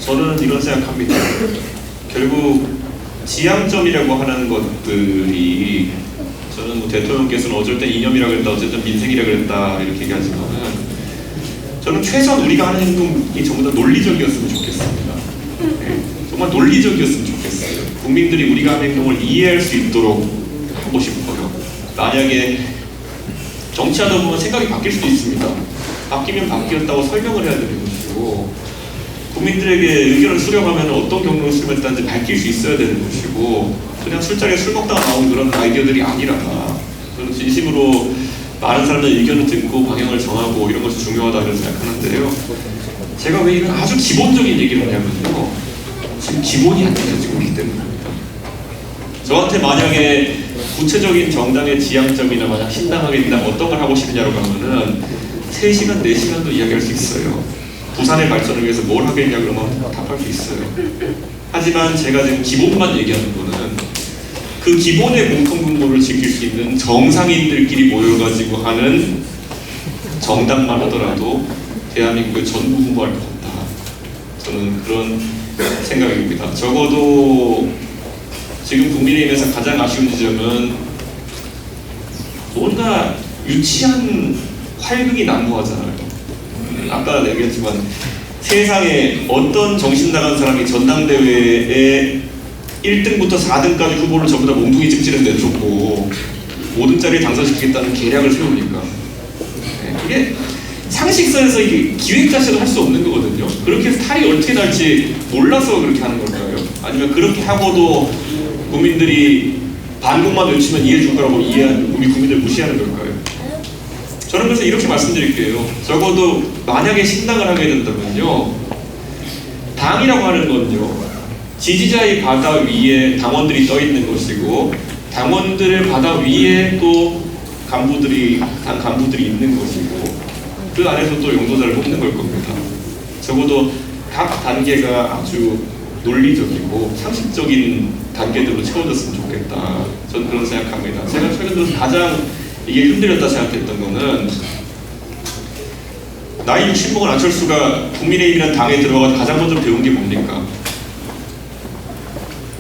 저는 이런 생각합니다. 결국 지향점이라고 하는 것들이 저는 뭐 대통령께서는 어쩔 때 이념이라 그랬다, 어쨌든 민생이라 그랬다 이렇게 얘기하지만은 저는 최소한 우리가 하는 행동이 전부 다 논리적이었으면 좋겠습니다. 네, 정말 논리적이었으면 좋겠어요. 국민들이 우리가 하는 행동을 이해할 수 있도록 하고 싶어요. 만약에 정치하다 보면 생각이 바뀔 수도 있습니다. 바뀌면 바뀌었다고 설명을 해야 되는 것이고, 국민들에게 의견을 수렴하면 어떤 경로를 수렴했다는지 밝힐 수 있어야 되는 것이고, 그냥 술자리에 술 먹다가 나온 그런 아이디어들이 아니라 저는 진심으로 많은 사람들의 의견을 듣고 방향을 정하고 이런 것이 중요하다 이런 생각하는데요. 제가 왜 이런 아주 기본적인 얘기를 하냐면요, 지금 기본이 안 되어지고 있기 때문입니다. 저한테 만약에 구체적인 정당의 지향점이나 만약 신당하게 된다면 어떤 걸 하고 싶냐고 하면은 3시간, 4시간도 이야기할 수 있어요. 부산의 발전을 위해서 뭘 하겠냐 그러면 답할 수 있어요. 하지만 제가 지금 기본만 얘기하는 거는 그 기본의 공통분모를 지킬 수 있는 정상인들끼리 모여가지고 하는 정당만 하더라도 대한민국의 전부 후보할 것 같다. 저는 그런 생각입니다. 적어도 지금 국민의힘에서 가장 아쉬운 지점은 뭔가 유치한 활극이 난무하잖아요. 아까 얘기했지만 세상에 어떤 정신 나간 사람이 전당대회에 1등부터 4등까지 후보를 전부 다 몽둥이 찜질을 내줬고 5등짜리 당선시키겠다는 계략을 세우니까 그게 상식선에서 이게 기획 자체도 할 수 없는 거거든요. 그렇게 해서 탈이 어떻게 날지 몰라서 그렇게 하는 걸까요? 아니면 그렇게 하고도 국민들이 반복만 외치면 이해해 줄 거라고 우리 국민들 무시하는 걸까요? 저는 그래서 이렇게 말씀드릴게요. 적어도 만약에 신당을 하게 된다면요, 당이라고 하는 건요, 지지자의 바다 위에 당원들이 떠 있는 것이고 당원들의 바다 위에 또 당 간부들이 있는 것이고 그 안에서 또 용도자를 뽑는 걸 겁니다. 적어도 각 단계가 아주 논리적이고 상식적인 단계들로 채워졌으면 좋겠다. 저는 그런 생각합니다. 제가 최근 들어서 가장 이게 흔들렸다 생각했던 거는 나이 60 먹은 안철수가 국민의힘이라는 당에 들어가서 가장 먼저 배운 게 뭡니까?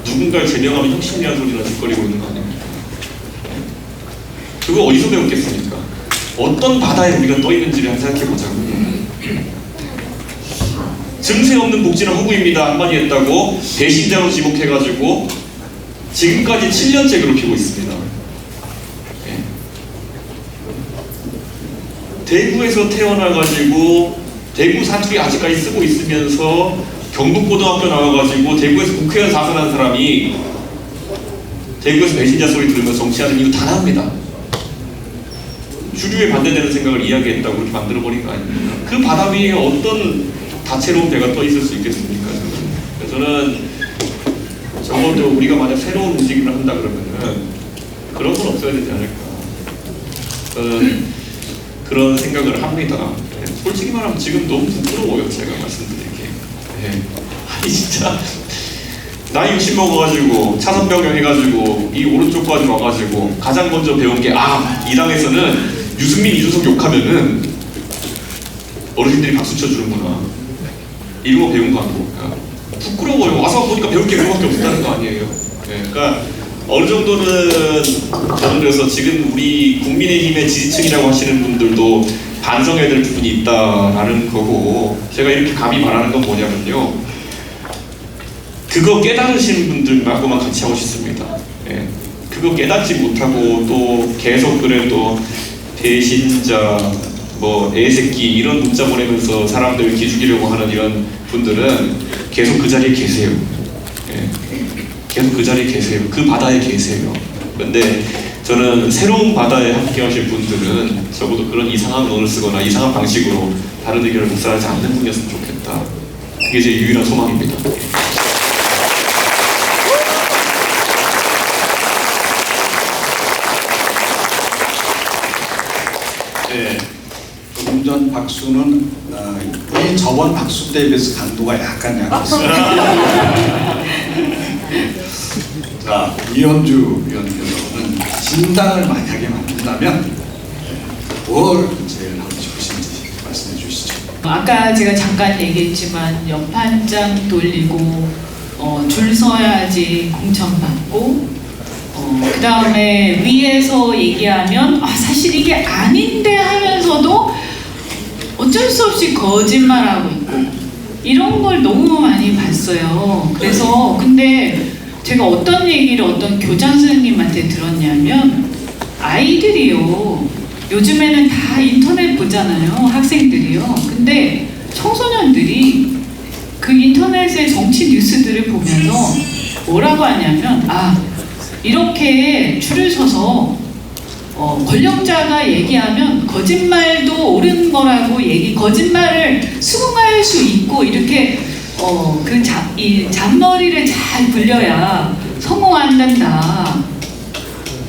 누군가를 제명하면 혁신이라는 소리나 짓거리고 있는 거 아닙니까? 그거 어디서 배웠겠습니까? 어떤 바다에 우리가 떠 있는지를 한번 생각해보자고요. 증세 없는 복지는 허구입니다 한마디 했다고 배신자로 지목해가지고 지금까지 7년째 괴롭히고 있습니다. 네. 대구에서 태어나가지고 대구 사투리 아직까지 쓰고 있으면서 경북고등학교 나와가지고 대구에서 국회의원 사선한 사람이 대구에서 배신자 소리 들으면서 정치하는 이유 다 나옵니다. 주류에 반대되는 생각을 이야기했다고 이렇게 만들어버린 거 아닙니까? 그 바다 위에 어떤 다채로운 배가 떠 있을 수 있겠습니까? 저는 적어도 우리가 만약 새로운 움직임을 한다 그러면은 그런 건 없어야 되지 않을까. 저는 그런 생각을 합니다. 솔직히 말하면 지금 너무 부끄러워요. 제가 말씀드릴게요. 네. 아니 진짜 나이 60 먹어가지고 차선 변경해가지고 이 오른쪽까지 와가지고 가장 먼저 배운 게 이 당에서는 유승민, 이준석 욕하면은 어르신들이 박수 쳐주는구나. 이런 거 배운 거 아닙니까? 부끄러워요. 와서 보니까 배울 게 그거밖에 없다는 거 아니에요. 네, 그러니까 어느 정도는 저는 그래서 지금 우리 국민의힘의 지지층이라고 하시는 분들도 반성해야 될 부분이 있다라는 거고, 제가 이렇게 감히 말하는 건 뭐냐면요, 그거 깨달으시는 분들하고만 같이 하고 싶습니다. 예. 그거 깨닫지 못하고 또 계속 그래도 배신자, 뭐 애새끼 이런 문자 보내면서 사람들 기죽이려고 하는 이런 분들은 계속 그 자리에 계세요. 예. 계속 그 자리에 계세요. 그 바다에 계세요. 근데 저는 새로운 바다에 함께 하실 분들은 적어도 그런 이상한 언어를 쓰거나 이상한 방식으로 다른 의견을 묵살하지 않는 분이었으면 좋겠다. 그게 제 유일한 소망입니다. 네, 조금 전 박수는 우리 저번 박수 때에 비해서 강도가 약간 약했습니다. 자, 이현주 위원께서는 신당을 만약에 만든다면 뭘 제일 하고 싶으신지 말씀해 주시죠. 아까 제가 잠깐 얘기했지만 연판장 돌리고 줄 서야지 공천받고 그 다음에 위에서 얘기하면 사실 이게 아닌데 하면서도 어쩔 수 없이 거짓말하고 있고 이런 걸 너무 많이 봤어요. 그래서 근데 제가 어떤 얘기를 어떤 교장 선생님한테 들었냐면 아이들이요, 요즘에는 다 인터넷 보잖아요, 학생들이요. 근데 청소년들이 그 인터넷의 정치 뉴스들을 보면서 뭐라고 하냐면 이렇게 줄을 서서 권력자가 얘기하면 거짓말도 옳은 거라고 거짓말을 수긍할 수 있고 이렇게 이 잔머리를 잘 굴려야 성공한단다.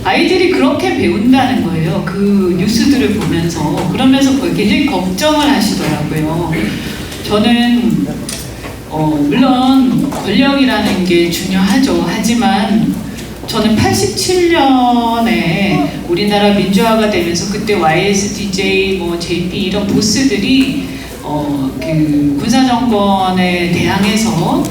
아이들이 그렇게 배운다는 거예요. 그 뉴스들을 보면서. 그러면서 굉장히 걱정을 하시더라고요. 저는 물론 권력이라는 게 중요하죠. 하지만 저는 87년에 우리나라 민주화가 되면서 그때 YSDJ, 뭐 JP 이런 보스들이 그 군사정권에 대항해서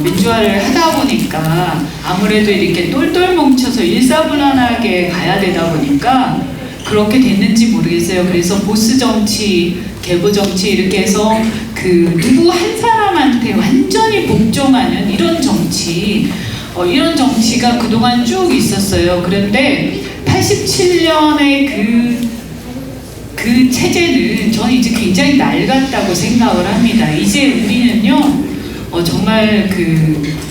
민주화를 하다 보니까 아무래도 이렇게 똘똘 뭉쳐서 일사불란하게 가야 되다 보니까 그렇게 됐는지 모르겠어요. 그래서 보스 정치, 개부 정치 이렇게 해서 그 누구 한 사람한테 완전히 복종하는 이런 정치, 이런 정치가 그동안 쭉 있었어요. 그런데 87년에 그 체제는 저는 이제 굉장히 낡았다고 생각을 합니다. 이제 우리는요, 정말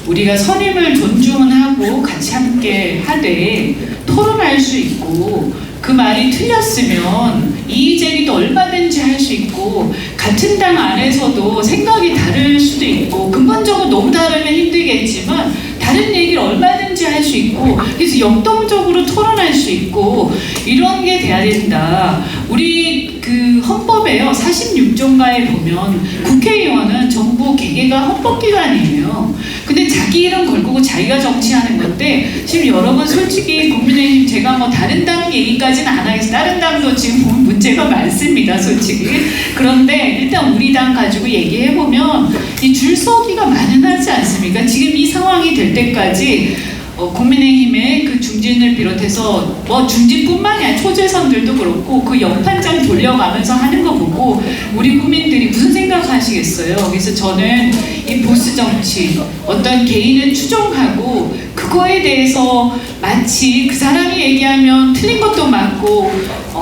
우리가 선임을 존중하고 같이 함께 하되 토론할 수 있고 그 말이 틀렸으면 이의제기도 얼마든지 할 수 있고 같은 당 안에서도 생각이 다를 수도 있고 근본적으로 너무 다르면 힘들겠지만 다른 얘기를 얼마든지 할 수 있고 그래서 역동적으로 토론할 수 있고 이런 게 돼야 된다. 우리 그 헌법에요 46조인가에 보면 국회의원은 정부 개개가 헌법기관이에요. 근데 자기 이름 걸고 자기가 정치하는 건데 지금 여러분 솔직히 국민의힘 제가 뭐 다른 당 얘기까지는 안 하겠어요. 다른 당도 지금 보면 문제가 많습니다 솔직히. 그런데 일단 우리 당 가지고 얘기해보면 이 줄서기가 만연하지 않습니까? 지금 이 상황이 될 때까지 국민의힘의 그 중진을 비롯해서 뭐 중진뿐만이 아니라 초재선들도 그렇고 그 연판장 돌려가면서 하는 거 보고 우리 국민들이 무슨 생각하시겠어요? 그래서 저는 이 보스 정치 어떤 개인을 추종하고 그거에 대해서 마치 그 사람이 얘기하면 틀린 것도 맞고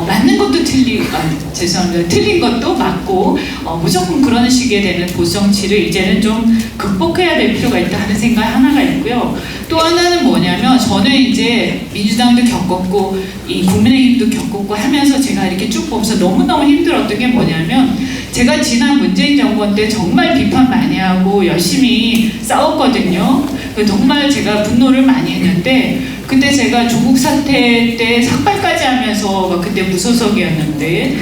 맞는 것도 죄송합니다. 틀린 것도 맞고 무조건 그런 식이 되는 보수 정치를 이제는 좀 극복해야 될 필요가 있다 하는 생각 하나가 있고요. 또 하나는 뭐냐면 저는 이제 민주당도 겪었고 이 국민의힘도 겪었고 하면서 제가 이렇게 쭉 보면서 너무너무 힘들었던 게 뭐냐면 제가 지난 문재인 정권 때 정말 비판 많이 하고 열심히 싸웠거든요. 정말 제가 분노를 많이 했는데 그때 제가 조국 사태 때 삭발까지 하면서 그때 무소속이었는데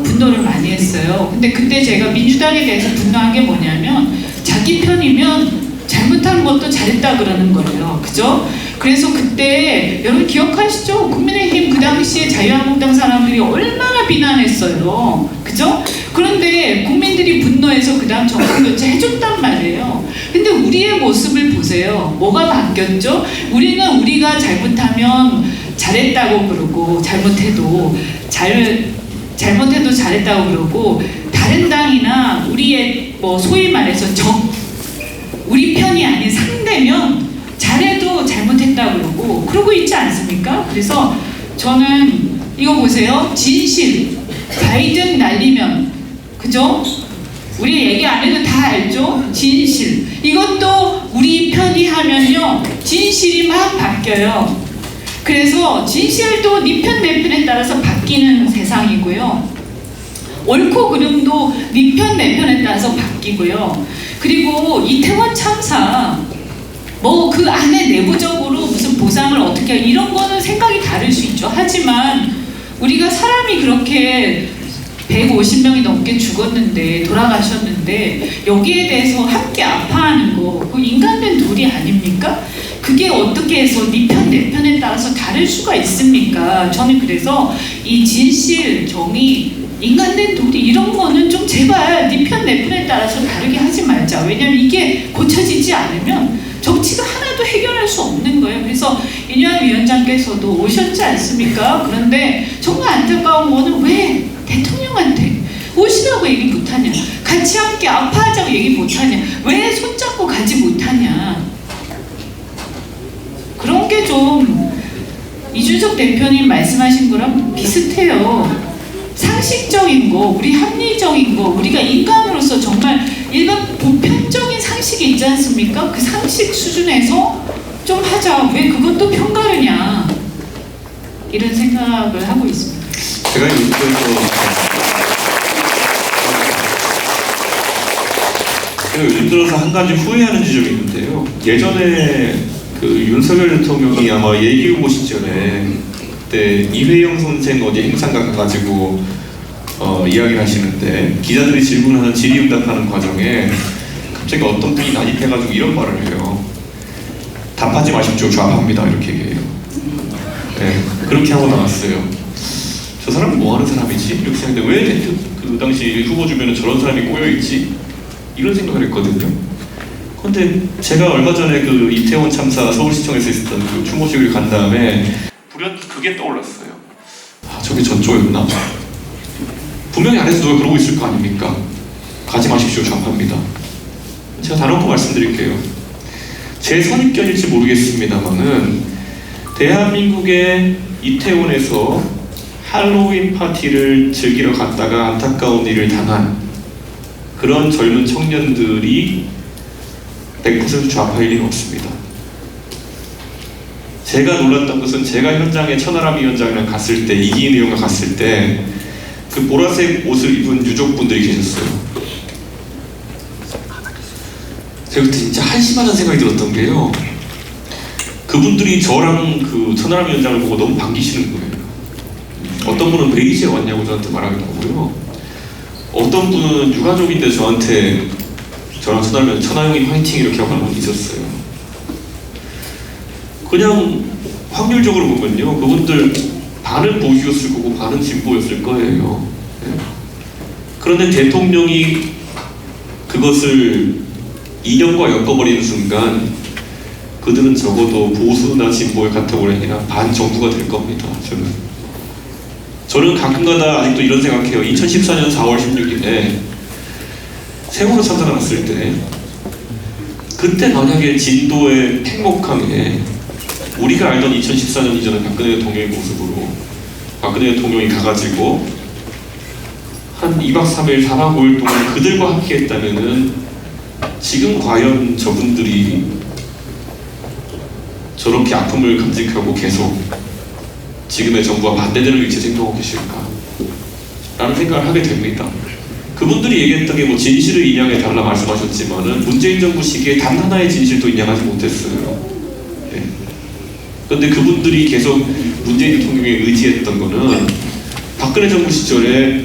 분노를 많이 했어요. 근데 그때 제가 민주당에 대해서 분노한 게 뭐냐면 자기 편이면 잘못한 것도 잘했다 그러는 거예요. 그죠? 그래서 그때 여러분 기억하시죠? 국민의힘 그 당시에 자유한국당 사람들이 얼마나 비난했어요. 그죠? 그런데 국민들이 분노해서 그 다음 정권 교체 해줬단 말이에요. 근데 우리의 모습을 보세요. 뭐가 바뀌었죠? 우리는 우리가 잘못하면 잘했다고 그러고 잘못해도 잘했다고 그러고 다른 당이나 우리의 뭐 소위 말해서 우리 편이 아닌 상대면 잘해도 잘못했다고 그러고 그러고 있지 않습니까? 그래서 저는 이거 보세요. 진실 바이든 날리면 그죠? 우리 얘기 안 해도 다 알죠? 진실 이것도 우리 편이 하면요 진실이 막 바뀌어요. 그래서 진실도 네 편 내 편에 따라서 바뀌는 세상이고요. 옳고 그름도 네 편 내 편에 따라서 바뀌고요. 그리고 이태원 참사 뭐 그 안에 내부적으로 무슨 보상을 어떻게 이런 거는 생각이 다를 수 있죠. 하지만 우리가 사람이 그렇게 150명이 넘게 죽었는데 돌아가셨는데 여기에 대해서 함께 아파하는 거 그거 인간된 도리 아닙니까? 그게 어떻게 해서 네 편 내 편에 따라서 다를 수가 있습니까? 저는 그래서 이 진실, 정의, 인간된 도리 이런 거는 좀 제발 네 편 내 편에 따라서 다르게 하지 말자. 왜냐면 이게 고쳐지지 않으면 정치가 하나도 해결할 수 없는 거예요. 그래서 이뇨한 위원장께서도 오셨지 않습니까? 그런데 정말 안타까운 거는 왜 대통령한테 오시라고 얘기 못하냐, 같이 함께 아파하자고 얘기 못하냐, 왜 손잡고 가지 못하냐. 그런 게 좀 이준석 대표님 말씀하신 거랑 비슷해요. 상식적인 거, 우리 합리적인 거, 우리가 인간으로서 정말 일반 보편적인 상식이 있지 않습니까? 그 상식 수준에서 좀 하자. 왜 그것도 편가르냐. 이런 생각을 하고 있습니다. 제가 요즘 들어서 한 가지 후회하는 지점이 있는데요. 예전에 그 윤석열 대통령이 아마 예기후보 시절에 그때 이회영 선생 어디 행사가 가가지고 이야기를 하시는데 기자들이 질문하는 질의응답하는 과정에 갑자기 어떤 분이 난입해가지고 이런 말을 해요. 답하지 마십시오. 좌파입니다. 이렇게 얘기해요. 네, 그렇게 하고 나왔어요. 저 사람은 뭐 하는 사람이지? 이렇게 생각했는데 왜 그 당시 후보 주변에 저런 사람이 꼬여있지? 이런 생각을 했거든요. 근데 제가 얼마 전에 그 이태원 참사 서울시청에서 있었던 그 추모식을 간 다음에 불현듯 그게 떠올랐어요. 아, 저게 저쪽이구나. 분명히 안에서 누가 그러고 있을 거 아닙니까? 가지 마십시오. 좌파입니다. 제가 단언코 말씀드릴게요. 제 선입견일지 모르겠습니다만은 대한민국의 이태원에서 할로윈 파티를 즐기러 갔다가 안타까운 일을 당한 그런 젊은 청년들이 100% 좌파일 리는 없습니다. 제가 놀랐던 것은 제가 현장에 천하람 위원장이랑 갔을 때, 이기인 의원과 갔을 때 그 보라색 옷을 입은 유족분들이 계셨어요. 제가 그때 진짜 한심하다는 생각이 들었던 게요. 그분들이 저랑 그 천하람 위원장을 보고 너무 반기시는 거예요. 어떤 분은 왜 이제 왔냐고 저한테 말하기도 하고요. 어떤 분은 유가족인데 저한테 저랑 천하 형님 화이팅 이렇게 하고 하는 분이 있었어요. 그냥 확률적으로 보면요, 그분들 반은 보수였을 거고 반은 진보였을 거예요. 네. 그런데 대통령이 그것을 이념과 엮어버리는 순간 그들은 적어도 보수나 진보의 카테고리가 아니라 반정부가 될 겁니다. 저는 가끔가다 아직도 이런 생각해요. 2014년 4월 16일에 세월호 참사가 났을 때 그때 만약에 진도의 팽목항에 우리가 알던 2014년 이전의 박근혜 대통령의 모습으로 박근혜 대통령이 가가지고 한 2박 3일, 4박 5일 동안 그들과 함께 했다면은 지금 과연 저분들이 저렇게 아픔을 간직하고 계속 지금의 정부와 반대되는 위치에 생각하고 계실까? 라는 생각을 하게 됩니다. 그분들이 얘기했던 게 뭐 진실을 인양해달라 말씀하셨지만은 문재인 정부 시기에 단 하나의 진실도 인양하지 못했어요. 예. 그런데 그분들이 계속 문재인 대통령에 의지했던 거는 박근혜 정부 시절에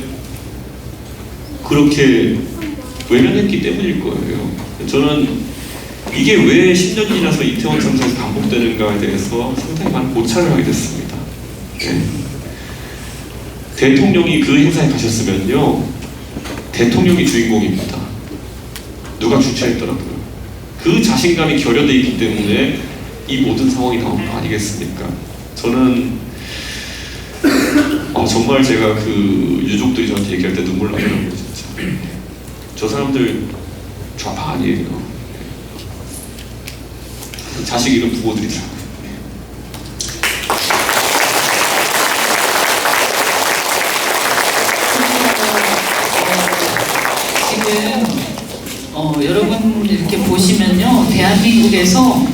그렇게 외면했기 때문일 거예요. 저는 이게 왜 10년이 지나서 이태원 참사에서 반복되는가에 대해서 상당히 많은 고찰을 하게 됐습니다. 네. 대통령이 그 행사에 가셨으면요, 대통령이 주인공입니다. 누가 주최했더라도요. 그 자신감이 결여되어 있기 때문에 이 모든 상황이 나온 거 아니겠습니까? 저는 정말 제가 그 유족들이 저한테 얘기할 때 눈물 나더라고요. 진짜. 저 사람들 좌파 아니에요. 자식 이름 부모들이더라고요. 지금 여러분 이렇게 보시면요, 대한민국에서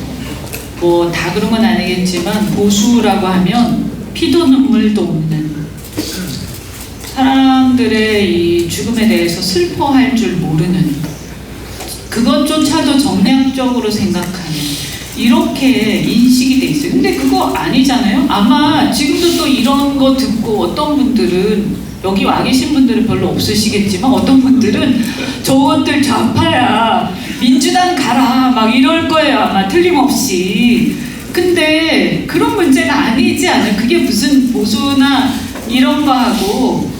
뭐 다 그런 건 아니겠지만 보수라고 하면 피도 눈물도 없는 사람들의 이 죽음에 대해서 슬퍼할 줄 모르는, 그것조차도 정략적으로 생각하는, 이렇게 인식이 돼 있어요. 근데 그거 아니잖아요. 아마 지금도 또 이런 거 듣고 어떤 분들은, 여기 와 계신 분들은 별로 없으시겠지만 어떤 분들은 저것들 좌파야, 민주당 가라 막 이럴 거예요. 아마 틀림없이. 근데 그런 문제가 아니지 않아요. 그게 무슨 보수나 이런 거하고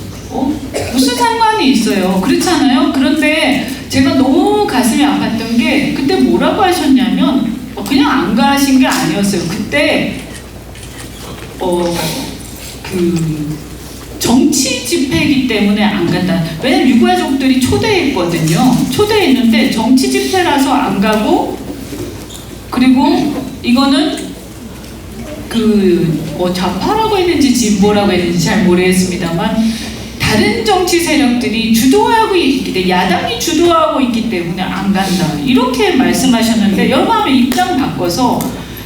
무슨 상관이 있어요. 그렇잖아요. 그런데 제가 너무 가슴이 아팠던 게, 그때 뭐라고 하셨냐면 그냥 안 가신 게 아니었어요. 그때 그 정치 집회이기 때문에 안 간다. 왜냐면 유가족들이 초대했거든요. 초대했는데 정치 집회라서 안 가고, 그리고 이거는 뭐 좌파라고 했는지 진보라고 했는지 잘 모르겠습니다만 다른 정치 세력들이 주도하고 있기 때문에, 야당이 주도하고 있기 때문에 안 간다, 이렇게 말씀하셨는데, 여러분 한번 입장 바꿔서,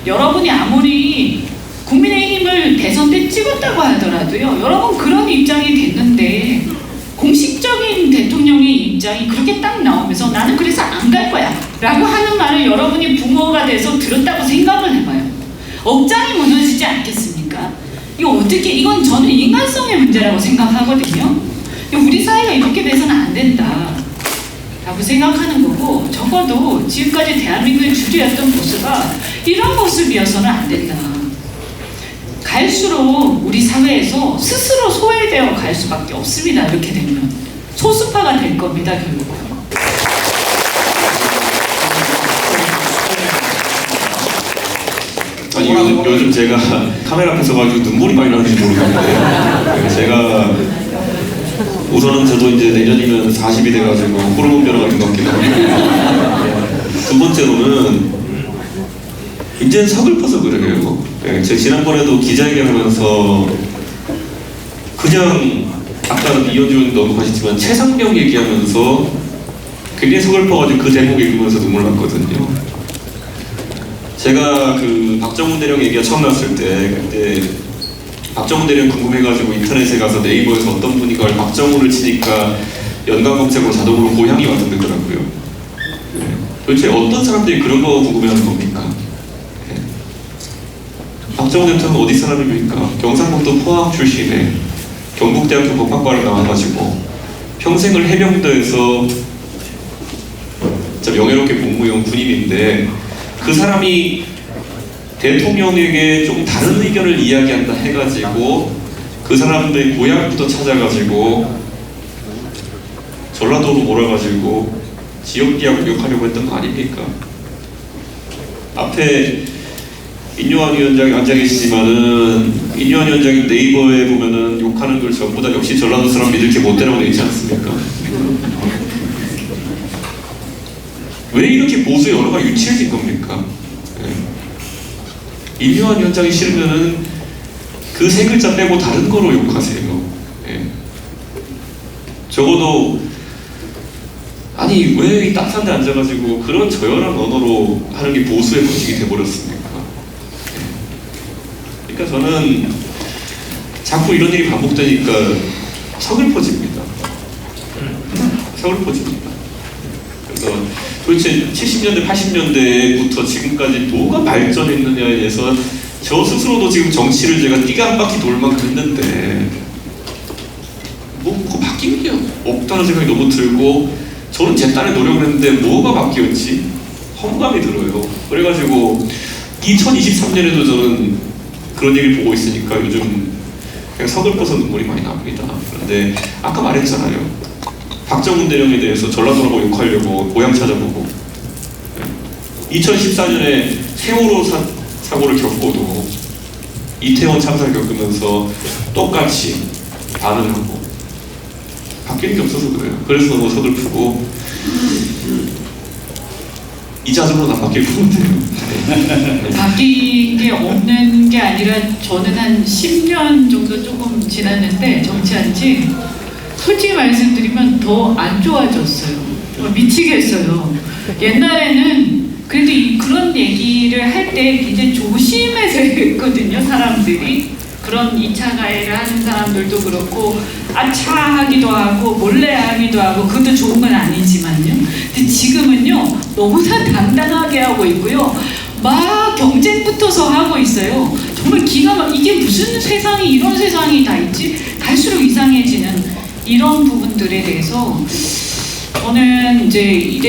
여러분이 아무리 국민의힘을 대선 때 찍었다고 하더라도요, 여러분 그런 입장이 됐는데 공식적인 대통령의 입장이 그렇게 딱 나오면서 나는 그래서 안 갈 거야 라고 하는 말을 여러분이 부모가 돼서 들었다고 생각을 해봐요. 억장이 무너지지 않겠습니까? 이거 어떻게, 이건 저는 인간성의 문제라고 생각하거든요. 우리 사회가 이렇게 돼서는 안 된다 라고 생각하는 거고, 적어도 지금까지 대한민국의 주류였던 보수가 이런 모습이어서는 안 된다. 갈수록 우리 사회에서 스스로 소외되어 갈 수밖에 없습니다. 이렇게 되면 소수파가 될 겁니다. 결국은. 아니 요즘 제가 카메라 앞에 서가지고 눈물이 많이 나는지 모르겠는데 제가 우선은 저도 이제 내년이면 40이 돼가지고 호르몬 변화가 있는 것 같기도 하고 두 번째로는 이제 서글퍼서 그래요. 제가 지난번에도 기자회견하면서 그냥 아까 이현주 의원님도 언급하셨지만 최상병 얘기하면서 굉장히 서글퍼가지고 그 대목 읽으면서 눈물 났거든요. 제가 그 박정훈 대령 얘기가 처음 나왔을 때 그때 박정훈 대령 궁금해가지고 인터넷에 가서 네이버에서 어떤 분이 그걸 박정훈을 치니까 연관 검색으로 자동으로 고향이 왔던데더라고요. 도대체 어떤 사람들이 그런 거 궁금해하는 겁니까? 박정훈 대통령 어디 사람입니까? 경상북도 포항 출신에 경북대학교 법학과를 나와가지고 평생을 해병대에서 진짜 명예롭게 복무해온 군인인데 그 사람이 대통령에게 좀 다른 의견을 이야기한다 해가지고 그 사람들의 고향부터 찾아가지고 전라도로 몰아가지고 지역기하 공격하려고 했던 거 아닙니까? 앞에 인요한 위원장이 앉아 계시지만은 인요한 위원장이 네이버에 보면은 욕하는 글 전부 다 역시 전라도 사람 믿을 게 못 되라고 되어 있지 않습니까? 왜 이렇게 보수의 언어가 유치해진 겁니까? 인요한 위원장이 싫으면은 그 세 글자 빼고 다른 거로 욕하세요. 적어도 아니 왜 이 따뜻한 데 앉아가지고 그런 저열한 언어로 하는 게 보수의 법칙이 돼버렸습니까? 그러니까 저는 자꾸 이런 일이 반복되니까 서글퍼집니다. 서글퍼집니다. 그래서 도대체 70년대, 80년대부터 지금까지 뭐가 발전했느냐에 대해서 저 스스로도 지금 정치를 제가 띠가 한 바퀴 돌 만큼 했는데 뭐가 바뀐 게 없다는 생각이 너무 들고 저는 제 딴에 노력을 했는데 뭐가 바뀌었지? 허무감이 들어요. 그래가지고 2023년에도 저는 그런 얘기를 보고 있으니까 요즘 그냥 서글퍼서 눈물이 많이 납니다. 그런데 아까 말했잖아요. 박정훈 대령에 대해서 전라도라고 욕하려고 고향 찾아보고 2014년에 세월호 사고를 겪고도 이태원 참사를 겪으면서 똑같이 반응하고 바뀌는 게 없어서 그래요. 그래서 너무 서글프고 이 자세로 다 바뀔 것 같아요. 바뀐 게 없는 게 아니라 저는 한 10년 정도 조금 지났는데 정치한 지 솔직히 말씀드리면 더 안 좋아졌어요. 미치겠어요. 옛날에는 그래도 그런 얘기를 할 때 굉장히 조심해서 했거든요. 사람들이 그런 2차 가해를 하는 사람들도 그렇고 아차 하기도 하고 몰래 하기도 하고 그것도 좋은 건 아니지만요. 근데 지금은요 너무나 당당하게 하고 있고요. 막 경쟁 붙어서 하고 있어요. 정말 기가 막 이게 무슨 세상이 이런 세상이 다 있지? 갈수록 이상해지는 이런 부분들에 대해서 저는 이제 이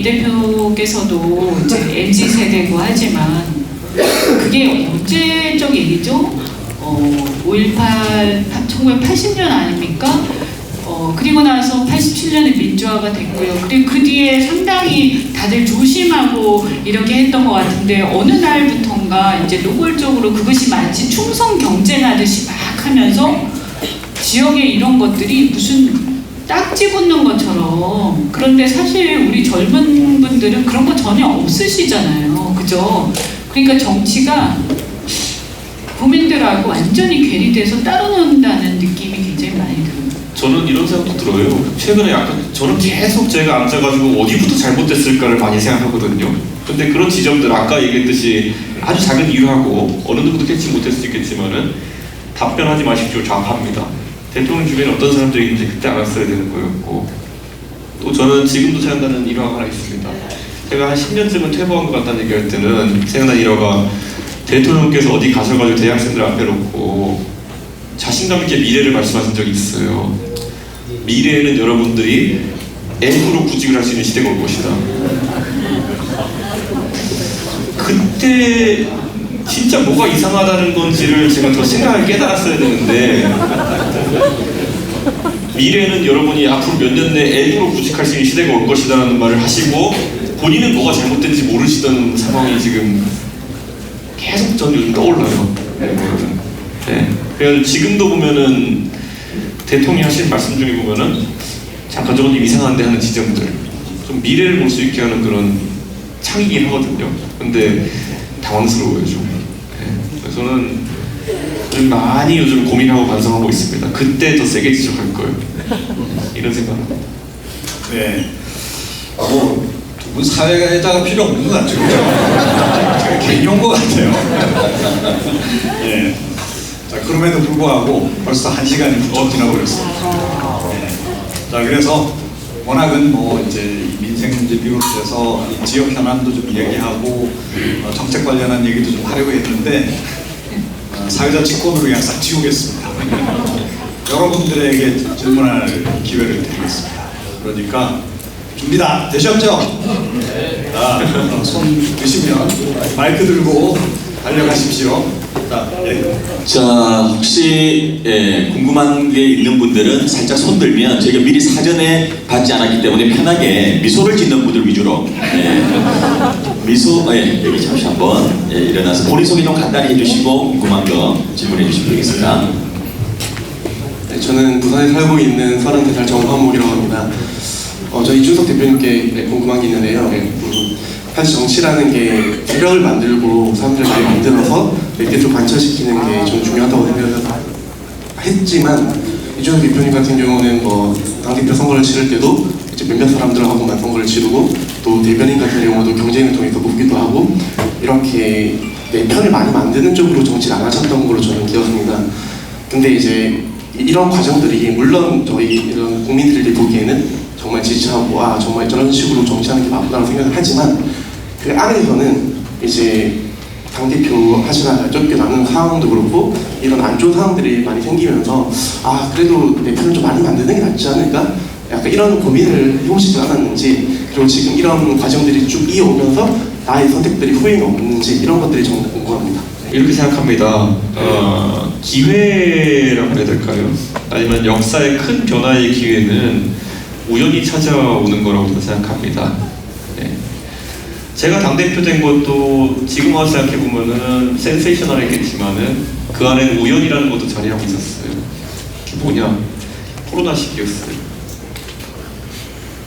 대표께서도 이제 MZ 세대고 하지만 그게 언제적 얘기죠? 5.18 1980년 아닙니까? 그리고 나서 87년에 민주화가 됐고요. 그리고 그 뒤에 상당히 다들 조심하고 이렇게 했던 것 같은데 어느 날부턴가 이제 노골적으로 그것이 마치 충성 경쟁하듯이 막 하면서 지역에 이런 것들이 무슨 딱지 붙는 것처럼. 그런데 사실 우리 젊은 분들은 그런 거 전혀 없으시잖아요. 그죠? 그러니까 정치가 국민들하고 완전히 괴리돼서 따로 논다는 느낌이 굉장히 많이 들어요. 저는 이런 생각도 들어요. 최근에 약간 저는 계속 제가 앉아가지고 어디부터 잘못됐을까를 많이 생각하거든요. 근데 그런 지점들 아까 얘기했듯이 아주 작은 이유하고 어느 누구도 캐치 못할 수 있겠지만은 답변하지 마십시오. 좌파입니다. 대통령 주변에 어떤 사람들이 있는지 그때 알았어야 되는 거였고 또 저는 지금도 생각나는 일화가 하나 있습니다. 제가 한 10년쯤은 퇴보한 것 같다는 얘기할 때는 생각나는 일화가 대통령께서 어디 가셔가지고 대학생들 앞에 놓고 자신감 있게 미래를 말씀하신 적이 있어요. 미래에는 여러분들이 F로 구직을 할 수 있는 시대가 올 것이다. 그 그때 진짜 뭐가 이상하다는 건지를 제가 더 생각을 깨달았어야 되는데 미래는 여러분이 앞으로 몇 년 내에 앱으로 구직할 수 있는 시대가 올 것이라는 말을 하시고 본인은 뭐가 잘못된지 모르시던 상황이 지금 계속 전 요즘 떠올라요. 네. 그래서 지금도 보면은 대통령이 하신 말씀 중에 보면은 잠깐 저건 좀 이상한데 하는 지점들 좀 미래를 볼 수 있게 하는 그런 창이긴 하거든요. 근데 당황스러워요 좀. 네. 그래서 저는 좀 많이 요즘 고민하고 반성하고 있습니다. 그때 더 세게 지적할 걸 이런 생각을. 네. 두 분 사회자가 필요 없는 것 같죠? 제가 괜히 온 것 같아요. 네. 자, 그럼에도 불구하고 벌써 1시간이 훌쩍 지나버렸습니다. 네. 자, 그래서 워낙은 뭐 이제 이 민생 문제 비롯해서 이 지역 현안도 좀 이야기하고 정책 관련한 얘기도 좀 하려고 했는데 사회자 직권으로 그냥 싹 지우겠습니다. 여러분들에게 질문할 기회를 드리겠습니다. 그러니까 준비 다 되셨죠? 자, 손 드시면 마이크 들고 달려가십시오. 자, 자, 혹시 궁금한 게 있는 분들은 살짝 손 들면 저희가 미리 사전에 받지 않았기 때문에 편하게 미소를 짓는 분들 위주로 미소, 여기 잠시 한번 일어나서 본인 소개 좀 간단히 해주시고 궁금한 거 질문해 주시면 되겠습니다. 네, 저는 부산에 살고 있는 33살 정환목이라고 합니다. 저 이준석 대표님께 궁금한 게 있는데요. 사실 정치라는 게 세력을 만들고 사람들을 많이 만들어서 몇 관철시키는 게 좀 중요하다고 생각했지만 이준석 대표님 같은 경우는 뭐 당대표 선거를 치를 때도 이제 몇몇 사람들하고만 선거를 치르고 또 대변인 같은 경우도 경쟁을 통해서 뽑기도 하고 이렇게 내 편을 많이 만드는 쪽으로 정치를 안 하셨던 걸로 저는 기억합니다. 근데 이제 이런 과정들이 물론 저희 이런 국민들이 보기에는 정말 지치하고 정말 저런 식으로 정치하는 게 맞구나라고 생각을 하지만 그 안에서는 이제 당대표 하시다가 쫓겨나는 상황도 그렇고 이런 안 좋은 상황들이 많이 생기면서 그래도 내 편을 좀 많이 만드는 게 낫지 않을까? 약간 이런 고민을 해보시지 않았는지 그리고 지금 이런 과정들이 쭉 이어오면서 나의 선택들이 후회가 없는지 이런 것들이 정말 궁금합니다. 이렇게 생각합니다. 기회라고 해야 될까요? 아니면 역사의 큰 변화의 기회는 우연히 찾아오는 거라고 저는 생각합니다. 네. 제가 당대표 된 것도 지금 와서 생각해보면은 센세이셔널했겠지만은 그 안에는 우연이라는 것도 자리하고 있었어요. 그게 뭐냐? 코로나 시기였어요.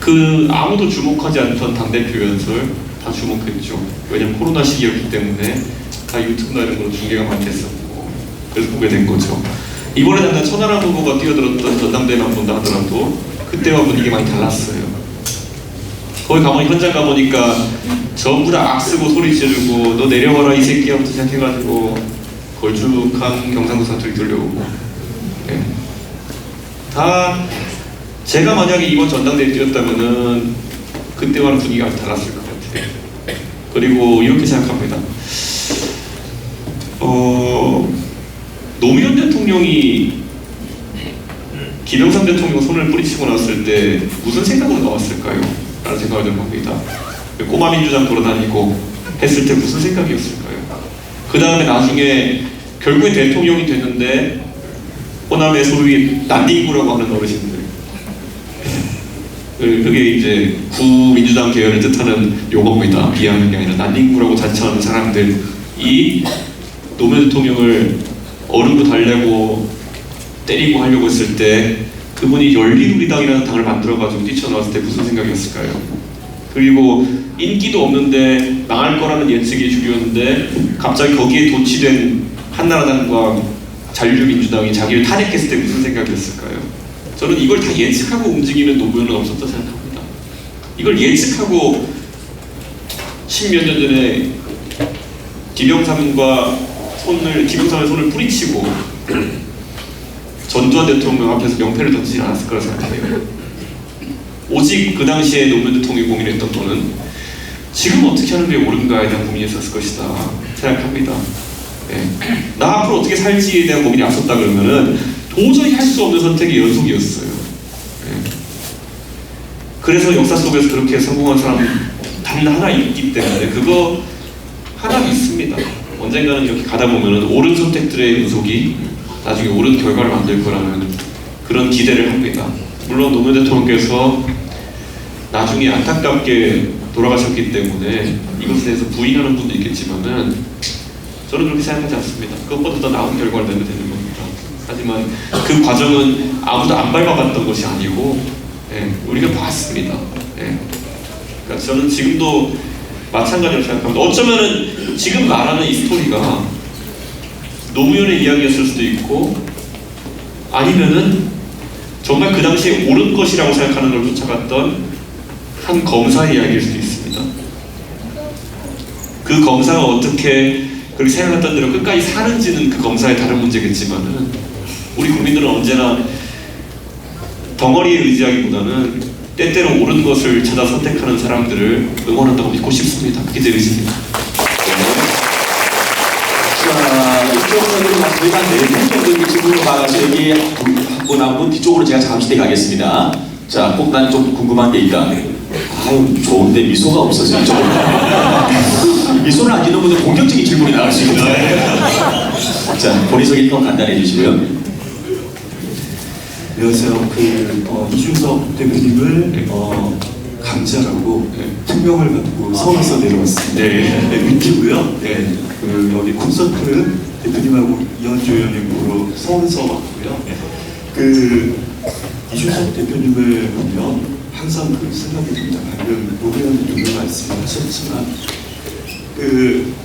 그 아무도 주목하지 않던 당대표 연설 다 주목했죠. 왜냐면 코로나 시기였기 때문에 다 유튜브나 이런 걸로 중계가 많이 됐었고 그래서 보게 된 거죠. 이번에 당장 천하람 후보가 뛰어들었던 전당대회만 본다 하더라도 그때와 분위기 많이 달랐어요. 거기 가보니 현장 가보니까 전부 다 악쓰고 소리 지르고 너 내려와라 이 새끼야부터 시작해가지고 걸쭉한 경상도 사투리 들려오고 네. 다 제가 만약에 이번 전당대회 뛰었다면은 그때와는 분위기가 달랐을 것 같아요. 그리고 이렇게 생각합니다. 노무현 대통령이 김영삼 대통령 손을 뿌리치고 나왔을 때 무슨 생각으로 나왔을까요? 라는 생각을 좀 합니다. 꼬마 민주당 돌아다니고 했을 때 무슨 생각이었을까요? 그 다음에 나중에 결국에 대통령이 됐는데 호남의 소위 난딩구라고 하는 어르신들 그게 이제 구민주당 계열을 뜻하는 용어입니다. 비하는 게 아니라 난딩구라고 자처하는 사람들이 노무현 대통령을 어른도 달래고 때리고 하려고 했을 때 그분이 열린우리당이라는 당을 만들어가지고 뛰쳐나왔을 때 무슨 생각이었을까요? 그리고 인기도 없는데 망할 거라는 예측이 주류였는데 갑자기 거기에 도취된 한나라당과 자유민주당이 자기를 탄핵했을 때 무슨 생각이었을까요? 저는 이걸 다 예측하고 움직이는 노무현은 없었다 생각합니다. 이걸 예측하고 10몇 년 전에 김영삼의 손을 뿌리치고 전두환 대통령 앞에서 명패를 던지지 않았을 거라 생각해요. 오직 그 당시에 노무현 대통령이 고민했던 거는 지금 어떻게 하는 게 옳은가에 대한 고민이 있었을 것이다 생각합니다. 네. 나 앞으로 어떻게 살지에 대한 고민이 앞섰다 그러면은 도저히 할 수 없는 선택의 연속이었어요. 네. 그래서 역사 속에서 그렇게 성공한 사람 단 하나 있기 때문에 그거 하나 항상 있습니다. 언젠가는 이렇게 가다 보면은 옳은 선택들의 연속이 나중에 옳은 결과를 만들 거라는 그런 기대를 합니다. 물론 노무현 대통령께서 나중에 안타깝게 돌아가셨기 때문에 이것에 대해서 부인하는 분도 있겠지만은 저는 그렇게 생각하지 않습니다. 그것보다 더 나은 결과를 내면 되는 겁니다. 하지만 그 과정은 아무도 안 밟아봤던 것이 아니고 우리가 봤습니다. 그러니까 저는 지금도 마찬가지로 생각합니다. 어쩌면은 지금 말하는 이 스토리가 노무현의 이야기였을 수도 있고 아니면은 정말 그 당시에 옳은 것이라고 생각하는 걸 쫓아갔던 한 검사의 이야기일 수도 있습니다. 그 검사가 어떻게 그렇게 생각했던 대로 끝까지 사는지는 그 검사의 다른 문제겠지만은 우리 국민들은 언제나 덩어리에 의지하기보다는 때때로 옳은 것을 찾아 선택하는 사람들을 응원한다고 믿고 싶습니다. 그게 제 의지입니다. 자, 이쪽으로 저희가 4분 정도 지금 가서 여기 한 분 뒤쪽으로 제가 잠시 가겠습니다. 자, 꼭 난 좀 궁금한 게 있다. 아유, 좋은데 미소가 없어서 이쪽으로. 미소를 안 짓는 분들 공격적인 질문이 나올 수 있습니다. 자, 본인 소개 좀 간단히 해주시고요. 안녕하세요. 이준석 대표님을 강자라고 특명을 받고 서울에서 내려왔습니다. 위키고요. 여기 콘서트 대표님하고 이현주 의원님으로 서울에서 왔고요. 이준석 대표님을 보면 항상 생각이 듭니다. 방금 노무현 대통령 말씀하셨지만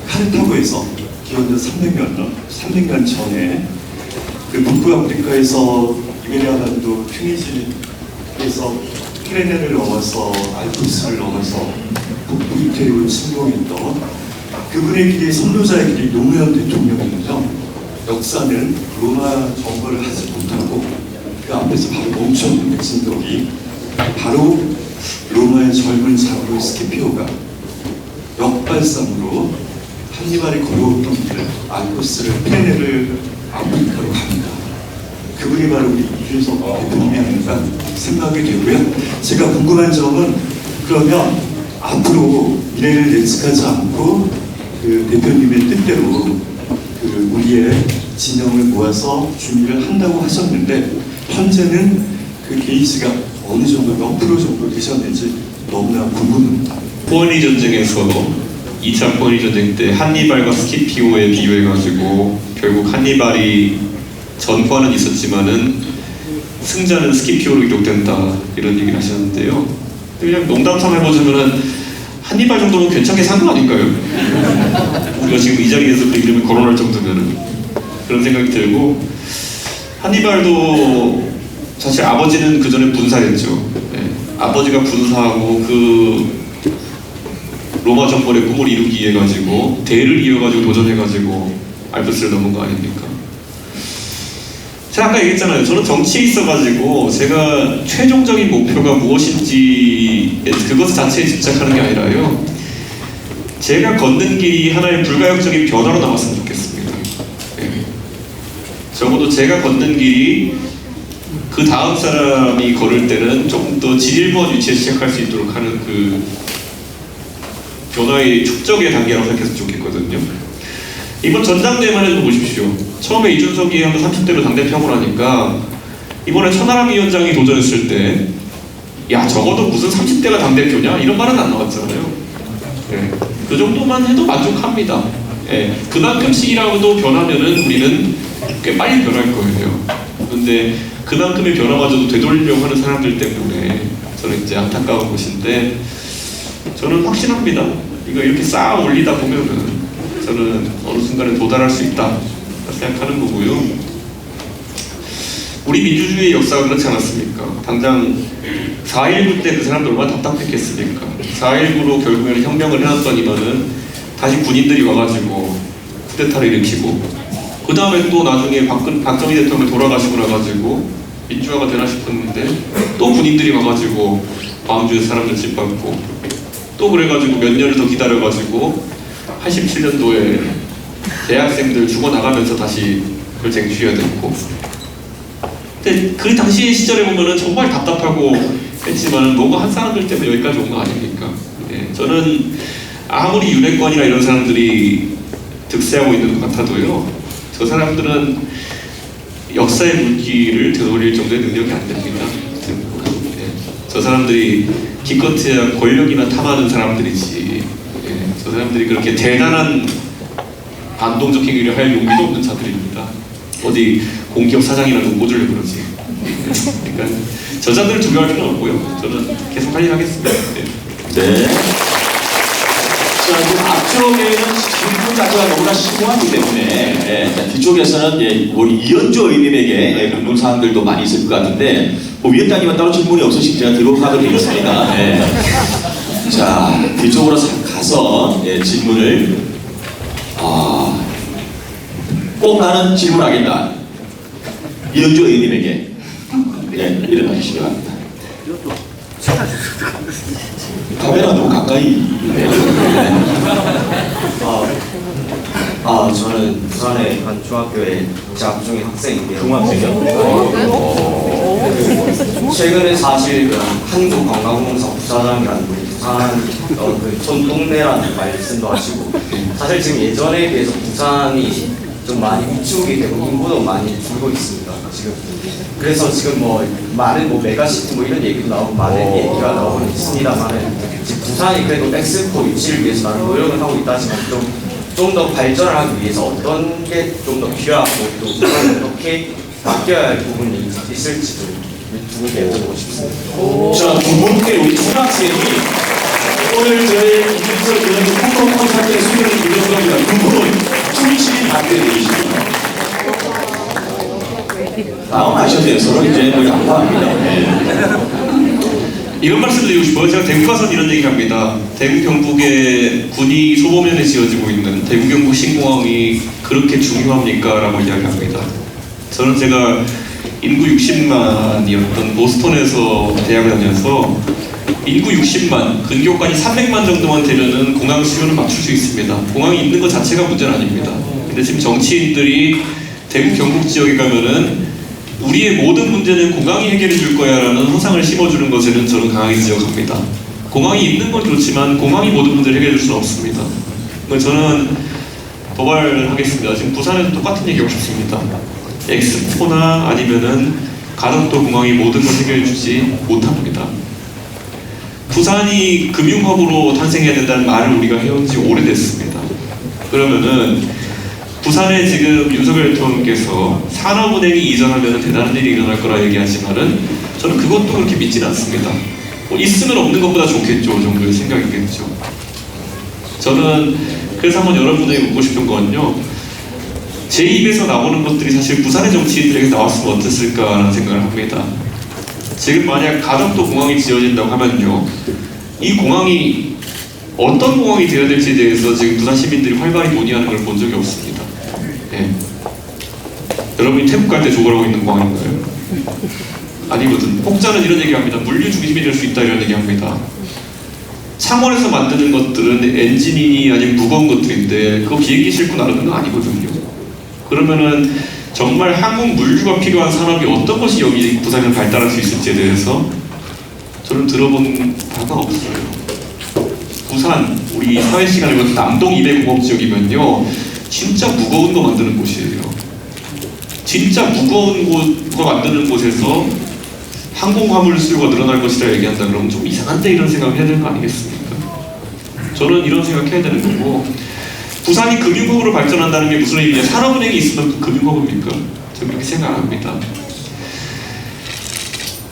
카르타고에서 기원전 300년 전에 북부 아프리카에서 이베리아반도 튜니지에서 피레네를 넘어서 알프스를 넘어서 북부 이태리로 침공했던 그분의 길의 선도자의 길이 노무현 대통령이면요. 역사는 로마 정벌을 하지 못하고 그 앞에서 바로 멈췄는 진덕이 바로 로마의 젊은 장로 스키피오가 역발상으로 한니발이 걸어오던 길을 알프스를 피레네를 아프리카로 갑니다. 그분이 바로 우리 이준석 대표님이 아닌가 생각이 되고요. 제가 궁금한 점은 그러면 앞으로 미래를 예측하지 않고 대표님의 뜻대로 우리의 진영을 모아서 준비를 한다고 하셨는데 현재는 그 게이지가 어느 정도 몇 프로 정도 되셨는지 너무나 궁금합니다. 포에니 전쟁에서 2차 포에니 전쟁 때 한니발과 스키피오에 비유해가지고 결국 한니발이 전과는 있었지만은 승자는 스키피오로 기록된다 이런 얘기를 하셨는데요. 그냥 농담삼아 해보자면은 한니발 정도면 괜찮게 산 거 아닌가요? 우리가 지금 이 자리에서 그 이름을 거론할 정도면은 그런 생각이 들고 한니발도 사실 아버지는 그 전에 분사했죠. 아버지가 분사하고 그 로마 정벌의 꿈을 이루기 위해 가지고 대를 이어가지고 도전해가지고 알프스를 넘은 거 아닙니까? 제가 아까 얘기했잖아요. 저는 정치에 있어가지고 제가 최종적인 목표가 무엇인지 그것 자체에 집착하는 게 아니라요. 제가 걷는 길이 하나의 불가역적인 변화로 나왔으면 좋겠습니다. 적어도 제가 걷는 길이 그 다음 사람이 걸을 때는 조금 더 질일부한 위치에 시작할 수 있도록 하는 그 변화의 축적의 단계라고 생각했으면 좋겠거든요. 이번 전당대회만 해도 보십시오. 처음에 이준석이 한 30대로 당대표하고 나니까 이번에 천하람 위원장이 도전했을 때 야 적어도 무슨 30대가 당대표냐? 이런 말은 안 나왔잖아요. 그 정도만 해도 만족합니다. 그만큼씩이라도 변하면은 우리는 꽤 빨리 변할 거예요. 그런데 그만큼의 변화마저도 되돌리려고 하는 사람들 때문에 저는 이제 안타까운 것인데 저는 확신합니다. 이거 이렇게 쌓아 올리다 보면은 저는 어느 순간에 도달할 수 있다 생각하는 거고요. 우리 민주주의의 역사가 그렇지 않았습니까? 당장 4.19 때 그 사람들 얼마나 답답했겠습니까? 4.19로 결국에는 혁명을 해놨더니만은 다시 군인들이 와가지고 쿠데타를 일으키고 그 다음에 또 나중에 박정희 대통령이 돌아가시고 나가지고 민주화가 되나 싶었는데 또 군인들이 와가지고 광주에서 사람들 짓밟고 또 그래가지고 몇 년을 더 기다려가지고 87년도에 대학생들 죽어나가면서 다시 그걸 쟁취해야 됐고 근데 그 당시 시절에 보면은 정말 답답하고 했지만은 뭔가 한 사람들 때문에 여기까지 온 거 아닙니까? 저는 아무리 윤핵관이나 이런 사람들이 득세하고 있는 것 같아도요, 저 사람들은 역사의 물기를 되돌릴 정도의 능력이 안 됩니다. 저 사람들이 기껏해야 권력이나 탐하는 사람들이지, 저 사람들이 그렇게 대단한 반동적 행위를 할 용기도 없는 자들입니다. 어디 공기업 사장이라도 꽂으려고 그러지. 그러니까 저자들을 두려워할 필요는 없고요. 저는 계속 할 일 하겠습니다. 네. 자, 지금 앞쪽에는 질문 자체가 너무나 심오하기 때문에 자, 뒤쪽에서는 우리 이현주 의원님에게 궁금 사항들도 많이 있을 것 같은데 위원장님은 따로 질문이 없으시면 제가 뒤로 하게 되겠습니다. 자, 뒤쪽으로 가서 질문을 꼭 나는 질문하겠다. 이현주 의원님에게 일어나 주시기 바랍니다. 카메라 너무 가까이. 저는 부산의 한 중학교에 재학 중인 학생인데요. 최근에 사실 그 한국관광공사 부사장이라는 분이 부산 그 촌동네라는 말씀도 하시고, 사실 지금 예전에 비해서 부산이 좀 많이 위축이 되고 인구도 많이 줄고 있습니다. 지금 그래서 지금 많은 메가시티 이런 얘기도 나오고 많은 얘기가 나오고 있습니다만은 지금 부산이 그래도 엑스포 유치를 위해서 나름 노력을 하고 있다지만 좀 더 발전을 하기 위해서 어떤 게 좀 더 필요하고 또 부산이 어떻게 바뀌어야 할 부분이 있을지도 두 분께 여쭤보고 싶습니다. 자, 두 분께 우리 초등학생이 오늘 저희 이준석 의원님 콩콩 콘서트의 수요를 드리는 겁니다. 두 분은 충실히 반대되십니다. 다음 하셔도 돼요. 서로 이제 양보합니다. 이런 말씀 드리고 싶어요. 제가 대구 가서 이런 얘기 합니다. 대구 경북의 군이 소보면에 지어지고 있는 대구 경북 신공항이 그렇게 중요합니까? 라고 이야기합니다. 저는 제가 인구 60만이었던 보스턴에서 대학을 다녀서 인구 60만, 근교권이 300만 정도만 되면은 공항 수요를 맞출 수 있습니다. 공항이 있는 것 자체가 문제는 아닙니다. 근데 지금 정치인들이 대구 경북 지역에 가면은 우리의 모든 문제는 공항이 해결해 줄 거야 라는 허상을 심어주는 것에는 저는 강하게 지적합니다. 공항이 있는 건 좋지만 공항이 모든 문제를 해결해 줄 수는 없습니다. 저는 도발하겠습니다. 지금 부산에도 똑같은 얘기하고 싶습니다. 엑스포나 아니면은 가덕도 공항이 모든 걸 해결해 주지 못합니다. 부산이 금융허브로 탄생해야 된다는 말을 우리가 해온 지 오래됐습니다. 그러면은 부산에 지금 윤석열 대통령께서 산업은행이 이전하면 대단한 일이 일어날 거라 얘기하지만은 저는 그것도 그렇게 믿지는 않습니다. 있으면 없는 것보다 좋겠죠 정도의 생각이겠죠. 저는 그래서 한번 여러분에게 묻고 싶은 건요, 제 입에서 나오는 것들이 사실 부산의 정치인들에게 나왔으면 어땠을까라는 생각을 합니다. 지금 만약 가덕도 공항이 지어진다고 하면요, 이 공항이 어떤 공항이 되어야 될지에 대해서 지금 부산 시민들이 활발히 논의하는 걸 본 적이 없습니다. 여러분이 태국 갈 때 조걸하고 있는 공항인가요? 아니거든. 혹자는 이런 얘기합니다. 물류 중심이 될 수 있다 이런 얘기합니다. 창원에서 만드는 것들은 엔진이 아니면 무거운 것들인데 그거 비행기 싣고 나르는 건 아니거든요. 그러면은 정말 한국 물류가 필요한 산업이 어떤 것이 여기 부산에 발달할 수 있을지에 대해서 저는 들어본 바가 없어요. 부산, 우리 사회 시간에 보면 남동 200공업 지역이면요, 진짜 무거운 거 만드는 곳이에요. 진짜 무거운 거 만드는 곳에서 항공화물 수요가 늘어날 것이라 얘기한다 그러면 좀 이상한데 이런 생각을 해야 되는 거 아니겠습니까? 저는 이런 생각해야 되는 거고, 부산이 금융허브로 발전한다는 게 무슨 의미냐? 산업은행이 있으면 금융허브입니까? 저는 그렇게 생각 안 합니다.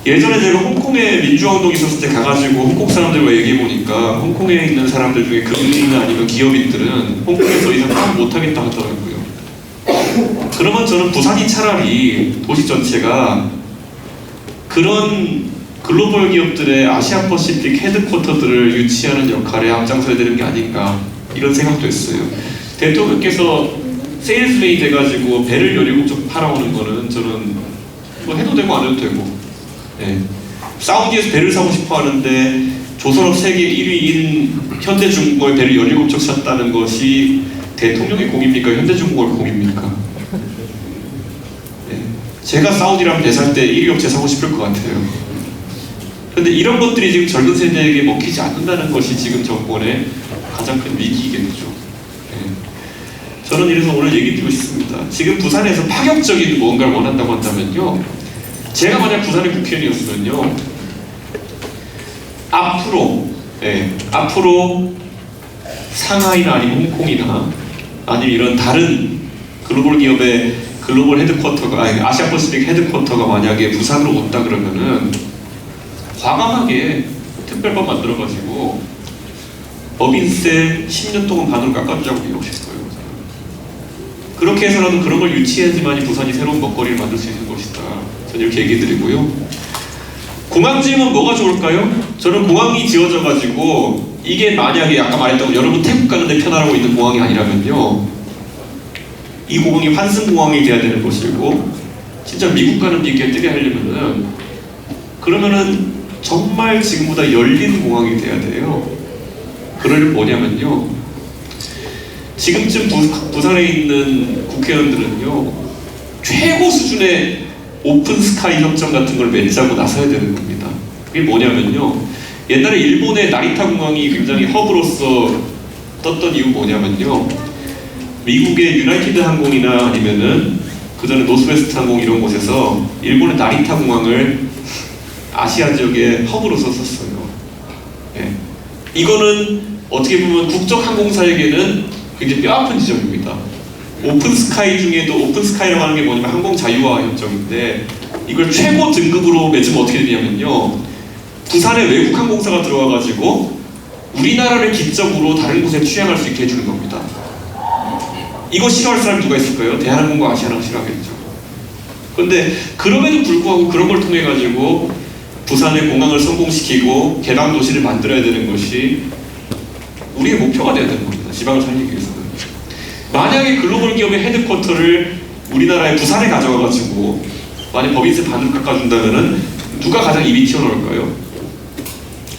예전에 제가 홍콩에 민주화운동이 있었을 때 가가지고 홍콩 사람들과 얘기해보니까 홍콩에 있는 사람들 중에 금융이나 아니면 기업인들은 홍콩에서 더 이상 사업 못하겠다 하더라고요. 그러면 저는 부산이 차라리 도시 전체가 그런 글로벌 기업들의 아시아 퍼시픽 헤드쿼터들을 유치하는 역할에 앞장서야 되는 게 아닌가 이런 생각도 했어요. 대통령께서 세일즈맨이 돼가지고 배를 17쪽 팔아오는 거는 저는 뭐 해도 되고 안 해도 되고, 사우디에서 배를 사고 싶어 하는데 조선업 세계 1위인 현대중공업의 배를 17쪽 샀다는 것이 대통령의 공입니까? 현대중공업의 공입니까? 제가 사우디라면 배 살 때 1위 업체 사고 싶을 것 같아요. 근데 이런 것들이 지금 젊은 세대에게 먹히지 않는다는 것이 지금 정권의 가장 큰 위기이게 되죠. 예. 저는 이래서 오늘 얘기 드리고 싶습니다. 지금 부산에서 파격적인 무언가를 원한다고 한다면요, 제가 만약 부산의 국회의원이었으면요, 앞으로 상하이나 아니면 홍콩이나 아니면 이런 다른 글로벌 기업의 글로벌 헤드쿼터가, 아시아 퍼시픽 헤드쿼터가 만약에 부산으로 온다 그러면은 과감하게 특별법 만들어가지고 법인세 10년 동안 반으로 깎아주자고 얘기하고 싶어요. 그렇게 해서라도 그런 걸 유치해야지만이 부산이 새로운 먹거리를 만들 수 있는 것이다. 저는 이렇게 얘기 드리고요. 공항 지으면 뭐가 좋을까요? 저는 공항이 지어져가지고 이게 만약에 아까 말했던 여러분 태국 가는데 편하라고 있는 공항이 아니라면요, 이 공항이 환승공항이 돼야 되는 것이고, 진짜 미국 가는 비행기가 뜨게 하려면은, 그러면은 정말 지금보다 열린 공항이 돼야 돼요. 그러려면 뭐냐면요, 지금쯤 부산에 있는 국회의원들은요, 최고 수준의 오픈 스카이 협정 같은 걸 맺자고 나서야 되는 겁니다. 그게 뭐냐면요, 옛날에 일본의 나리타 공항이 굉장히 허브로서 떴던 이유 뭐냐면요, 미국의 유나이티드 항공이나 아니면은 그 전에 노스웨스트 항공 이런 곳에서 일본의 나리타 공항을 아시아 지역의 허브로서 썼어요. 예. 이거는 어떻게 보면 국적 항공사에게는 굉장히 뼈아픈 지점입니다. 오픈 스카이 중에도 오픈 스카이라고 하는 게 뭐냐면 항공 자유화 협정인데, 이걸 최고 등급으로 맺으면 어떻게 되냐면요, 부산에 외국 항공사가 들어와가지고 우리나라를 기점으로 다른 곳에 취항할 수 있게 해주는 겁니다. 이거 싫어할 사람이 누가 있을까요? 대한항공과 아시아나가 싫어하겠죠. 그런데 그럼에도 불구하고 그런 걸 통해 가지고 부산의 공항을 성공시키고 개방 도시를 만들어야 되는 것이 우리의 목표가 돼야 되는 겁니다. 지방을 살리기 위해서는. 만약에 글로벌 기업의 헤드쿼터를 우리나라의 부산에 가져와가지고 만약 법인세 반으로 깎아준다면은 누가 가장 입이 튀어나올까요?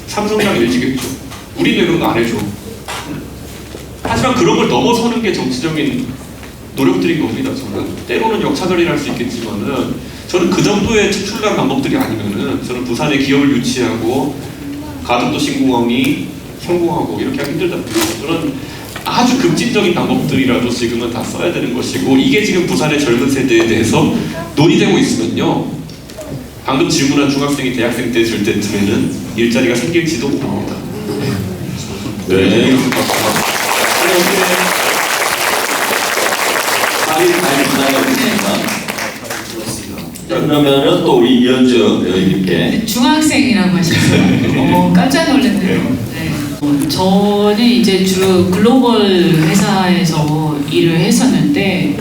삼성이랑 LG겠죠. 우리는 왜 그런 거 안 해줘? 하지만 그런 걸 넘어서는 게 정치적인 노력들인 겁니다. 저는 때로는 역차별이랄 수 있겠지만은, 저는 그 정도의 특출난 방법들이 아니면은 저는 부산에 기업을 유치하고 가덕도 신공항이 성공하고 이렇게 하기 힘들다. 저는 아주 급진적인 방법들이라도 지금은 다 써야 되는 것이고, 이게 지금 부산의 젊은 세대에 대해서 논의되고 있으면요, 방금 질문한 중학생이 대학생 때 줄 때쯤에는 일자리가 생길지도 모릅니다. 네. 자, 그러면은 또 우리 이현주 배우님께. 중학생이라고 하셨어요. 깜짝 놀랐네요. 네. 저는 이제 주로 글로벌 회사에서 일을 했었는데,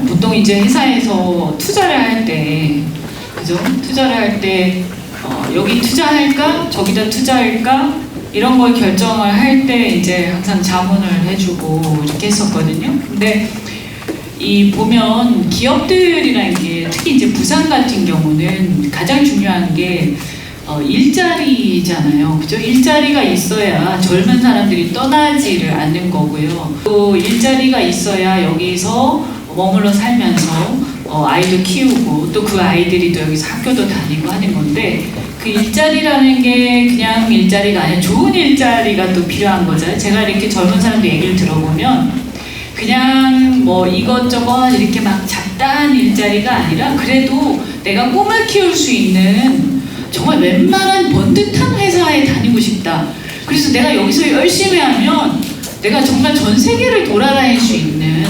보통 이제 회사에서 투자를 할 때, 그죠? 투자를 할 때, 여기 투자할까? 저기다 투자할까? 이런 걸 결정을 할 때 이제 항상 자문을 해주고 이렇게 했었거든요. 근데 이 보면 기업들이라는 게, 특히 이제 부산 같은 경우는 가장 중요한 게 일자리잖아요. 그죠? 일자리가 있어야 젊은 사람들이 떠나지를 않는 거고요. 또 일자리가 있어야 여기서 머물러 살면서 아이도 키우고, 또 그 아이들이 또 여기서 학교도 다니고 하는 건데, 그 일자리라는 게 그냥 일자리가 아니라 좋은 일자리가 또 필요한 거잖아요. 제가 이렇게 젊은 사람들 얘기를 들어보면 그냥 뭐 이것저것 이렇게 막 잡다한 일자리가 아니라, 그래도 내가 꿈을 키울 수 있는 정말 웬만한 번듯한 회사에 다니고 싶다. 그래서 내가 여기서 열심히 하면 내가 정말 전 세계를 돌아다닐 수 있는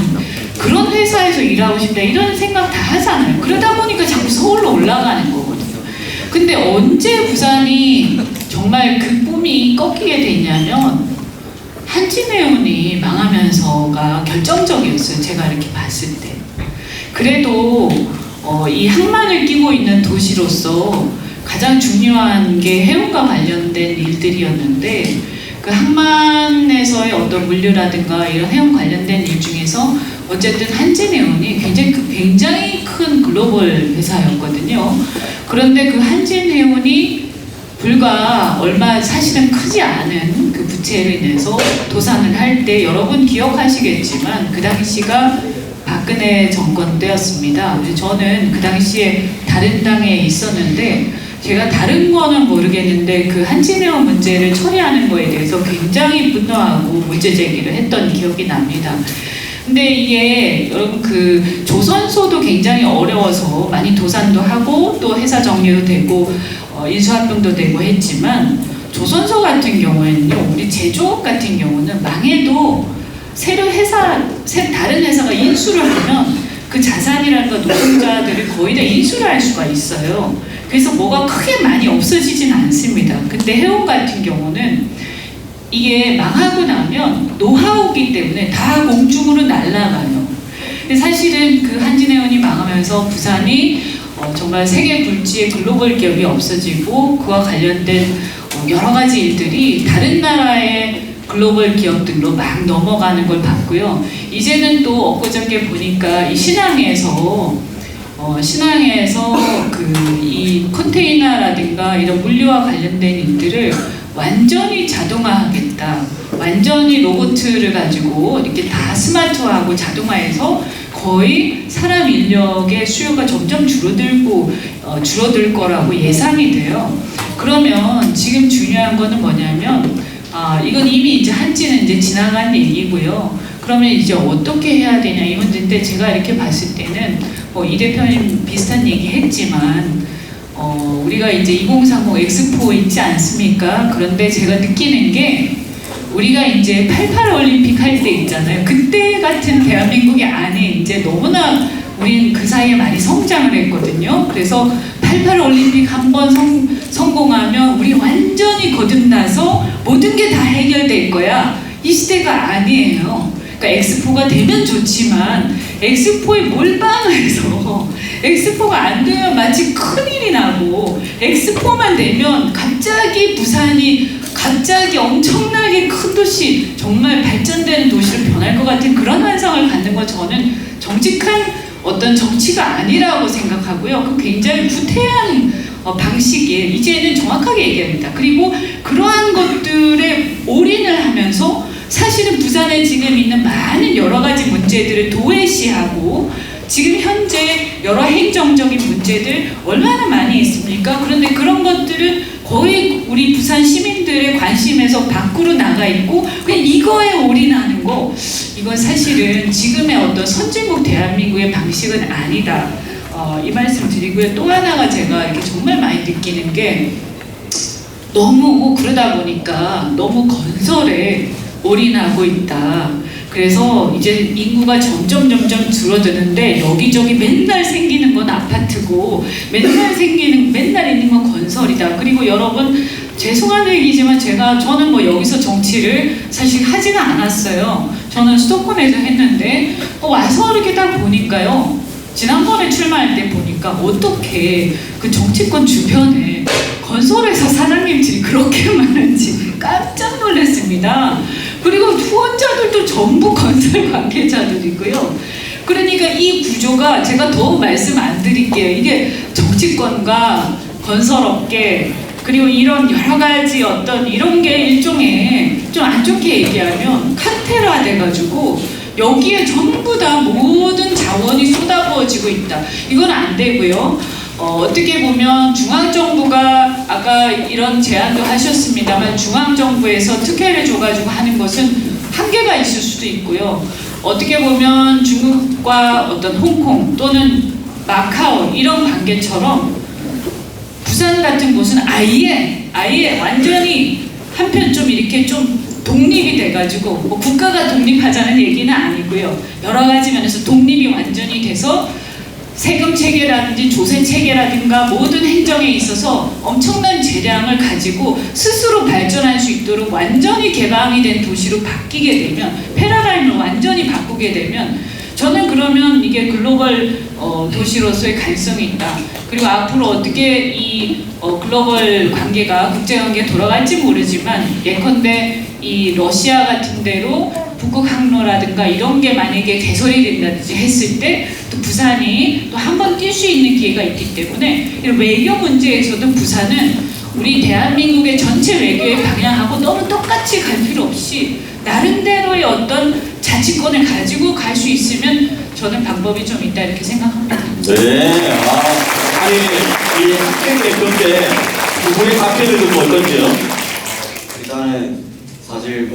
그런 회사에서 일하고 싶다, 이런 생각 다 하잖아요. 그러다 보니까 자꾸 서울로 올라가는 거거든요. 근데 언제 부산이 정말 그 꿈이 꺾이게 됐냐면, 한진해운이 망하면서가 결정적이었어요. 제가 이렇게 봤을 때. 그래도 이 항만을 끼고 있는 도시로서 가장 중요한 게 해운과 관련된 일들이었는데, 그 항만에서의 어떤 물류라든가 이런 해운 관련된 일 중에서 어쨌든 한진해운이 굉장히 큰 글로벌 회사였거든요. 그런데 그 한진해운이 불과 얼마 사실은 크지 않은 그 부채로 인해서 도산을 할 때, 여러분 기억하시겠지만 그 당시가 박근혜 정권 때였습니다. 저는 그 당시에 다른 당에 있었는데 제가 다른 거는 모르겠는데 그 한진해운 문제를 처리하는 거에 대해서 굉장히 분노하고 문제 제기를 했던 기억이 납니다. 근데 이게 여러분 그 조선소도 굉장히 어려워서 많이 도산도 하고 또 회사 정리도 되고 인수합병도 되고 했지만 조선소 같은 경우에는요, 우리 제조업 같은 경우는 망해도 다른 회사가 인수를 하면 그 자산이라는 거 노동자들을 거의 다 인수를 할 수가 있어요. 그래서 뭐가 크게 많이 없어지진 않습니다. 근데 해운 같은 경우는 이게 망하고 나면 노하우기 때문에 다 공중으로 날아가요. 근데 사실은 그 한진해운이 망하면서 부산이 정말 세계 굴지의 글로벌 기업이 없어지고 그와 관련된 여러 가지 일들이 다른 나라의 글로벌 기업들로 막 넘어가는 걸 봤고요. 이제는 또 엊그저께 보니까 이 신항에서 그 이 컨테이너라든가 이런 물류와 관련된 일들을 완전히 자동화하겠다. 완전히 로봇을 가지고 이렇게 다 스마트화하고 자동화해서 거의 사람 인력의 수요가 점점 줄어들 거라고 예상이 돼요. 그러면 지금 중요한 거는 뭐냐면 이건 이미 이제 한지는 이제 지나간 얘기고요. 그러면 이제 어떻게 해야 되냐 이 문제인데 제가 이렇게 봤을 때는 이 대표님 비슷한 얘기 했지만 우리가 이제 2030 엑스포 있지 않습니까? 그런데 제가 느끼는 게 우리가 이제 88 올림픽 할 때 있잖아요. 그때 같은 대한민국이 안에 이제 너무나 우린 그 사이에 많이 성장을 했거든요. 그래서 88 올림픽 한번 성공하면 우리 완전히 거듭나서 모든 게 다 해결될 거야. 이 시대가 아니에요. 그러니까 엑스포가 되면 좋지만 엑스포에 몰빵해서 엑스포가 안 되면 마치 큰일이 나고 엑스포만 되면 갑자기 부산이 엄청나게 큰 도시, 정말 발전되는 도시로 변할 것 같은 그런 환상을 갖는 건 저는 정직한 어떤 정치가 아니라고 생각하고요. 그 굉장히 부태한 방식이에요. 이제는 정확하게 얘기합니다. 그리고 그러한 것들에 올인을 하면서 사실은 부산에 지금 있는 많은 여러 가지 문제들을 도외시하고 지금 현재 여러 행정적인 문제들 얼마나 많이 있습니까? 그런데 그런 것들은 거의 우리 부산 시민들의 관심에서 밖으로 나가 있고 그냥 이거에 올인하는 거, 이건 사실은 지금의 어떤 선진국 대한민국의 방식은 아니다. 이 말씀 드리고요. 또 하나가 제가 이렇게 정말 많이 느끼는 게 너무 그러다 보니까 너무 건설에 올인하고 있다. 그래서 이제 인구가 점점 줄어드는데 여기저기 맨날 생기는 건 아파트고 맨날 있는 건 건설이다. 그리고 여러분 죄송한 얘기지만 저는 뭐 여기서 정치를 사실 하지는 않았어요. 저는 수도권에서 했는데 와서 이렇게 딱 보니까요. 지난번에 출마할 때 보니까 어떻게 그 정치권 주변에 건설회사 사장님들이 그렇게 많은지 깜짝 놀랐습니다. 그리고 후원자들도 전부 건설 관계자들이고요. 그러니까 이 구조가 제가 더 말씀 안 드릴게요. 이게 정치권과 건설업계 그리고 이런 여러 가지 어떤 이런 게 일종의 좀 안 좋게 얘기하면 카텔화 돼가지고 여기에 전부 다 모든 자원이 쏟아부어지고 있다. 이건 안 되고요. 어떻게 보면 중앙정부가 아까 이런 제안도 하셨습니다만 중앙정부에서 특혜를 줘가지고 하는 것은 한계가 있을 수도 있고요. 어떻게 보면 중국과 어떤 홍콩 또는 마카오 이런 관계처럼 부산 같은 곳은 아예 완전히 한편 좀 이렇게 좀 독립이 돼가지고 뭐 국가가 독립하자는 얘기는 아니고요. 여러 가지 면에서 독립이 완전히 돼서 세금 체계라든지 조세 체계라든가 모든 행정에 있어서 엄청난 재량을 가지고 스스로 발전할 수 있도록 완전히 개방이 된 도시로 바뀌게 되면 패러다임을 완전히 바꾸게 되면 저는 그러면 이게 글로벌 도시로서의 가능성이 있다. 그리고 앞으로 어떻게 이 글로벌 관계가 국제관계가 돌아갈지 모르지만 예컨대 이 러시아 같은 데로 북극 항로라든가 이런 게 만약에 개설이 된다든지 했을 때 또 부산이 또 한 번 뛸 수 있는 기회가 있기 때문에 이런 외교 문제에서도 부산은 우리 대한민국의 전체 외교의 방향하고 너무 똑같이 갈 필요 없이 나름대로의 어떤 자치권을 가지고 갈 수 있으면 저는 방법이 좀 있다 이렇게 생각합니다. 네. 아니 이 학생 대표인데 두 분의 답변을 듣고 어떤지요? 일단은 사실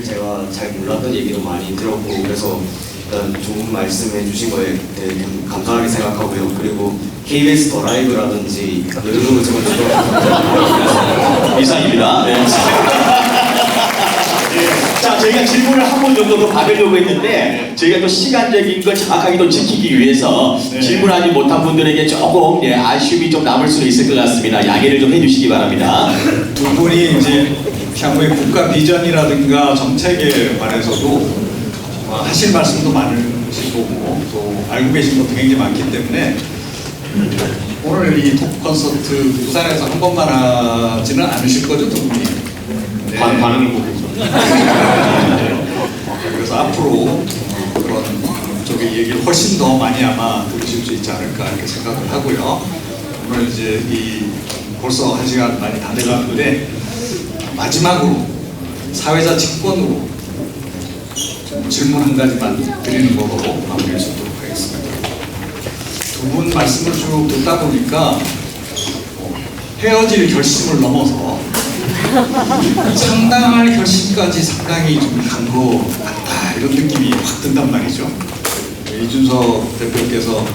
제가 잘 몰랐던 얘기도 많이 들었고 그래서 일단 좋은 말씀해 주신 거에 대해 감사하게 생각하고요. 그리고 KBS 더 라이브라든지 이런 거 이상입니다. 네. 자, 저희가 질문을 한 번 정도 더 받으려고 했는데 저희가 또 시간적인 걸 정확하게 또 지키기 위해서 질문하지 못한 분들에게 조금 아쉬움이 좀 남을 수도 있을 것 같습니다. 양해를 좀 해주시기 바랍니다. 두 분이 이제 향후의 국가 비전이라든가 정책에 관해서도 하실 말씀도 많으시고 또 알고 계신 것도 굉장히 많기 때문에 오늘 이 토크 콘서트 부산에서 한 번만 하지는 않으실 거죠, 두 분이? 네. 반응을 보고 있죠. 그래서 앞으로 그런 쪽의 얘기를 훨씬 더 많이 아마 들으실 수 있지 않을까 이렇게 생각을 하고요. 오늘 이제 벌써 1시간 많이 다 돼가는데 마지막으로 사회자 직권으로 질문 한 가지만 드리는 거로 마무리를 짓도록 하겠습니다. 두 분 말씀을 쭉 듣다 보니까 헤어질 결심을 넘어서 상당할 결심까지 상당히 좀 간 것 같다 이런 느낌이 확 든단 말이죠. 이준석 대표께서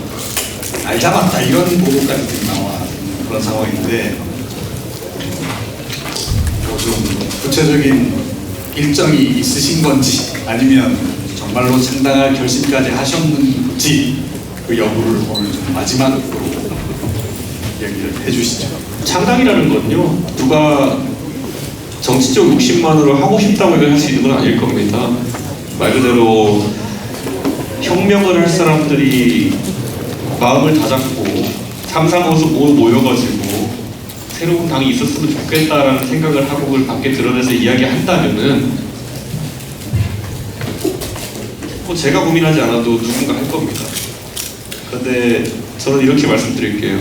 알잡았다 이런 보고까지 나와 그런 상황인데 좀 구체적인 일정이 있으신 건지 아니면 정말로 상당할 결심까지 하셨는지 그 여부를 오늘 좀 마지막으로 얘기를 해주시죠. 창당이라는 건요, 누가 정치적 욕심만으로 하고 싶다고 할 수 있는 건 아닐 겁니다. 말 그대로 혁명을 할 사람들이 마음을 다잡고 삼삼오수 모여가지고 새로운 당이 있었으면 좋겠다라는 생각을 하고 그걸 밖에 드러내서 이야기한다면은 제가 고민하지 않아도 누군가 할 겁니다. 그런데 저는 이렇게 말씀드릴게요.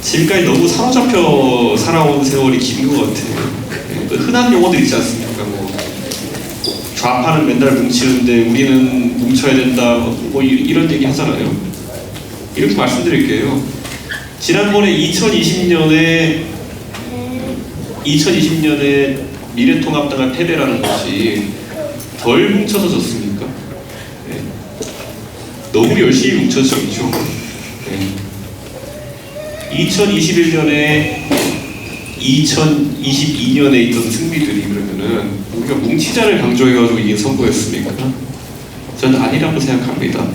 지금까지 너무 사로잡혀 살아온 세월이 긴 것 같아요. 흔한 용어들 있지 않습니까? 좌파는 맨날 뭉치는데 우리는 뭉쳐야 된다. 이런 얘기 하잖아요. 이렇게 말씀드릴게요. 지난번에 2020년에 미래통합당을 패배라는 것이 덜 뭉쳐서 졌습니까? 네. 너무 열심히 뭉쳐서 졌죠. 네. 2021년에 2022년에 있던 승리들이 그러면은 우리가 뭉치자를 강조해가지고 이긴 선거였습니까? 저는 아니라고 생각합니다.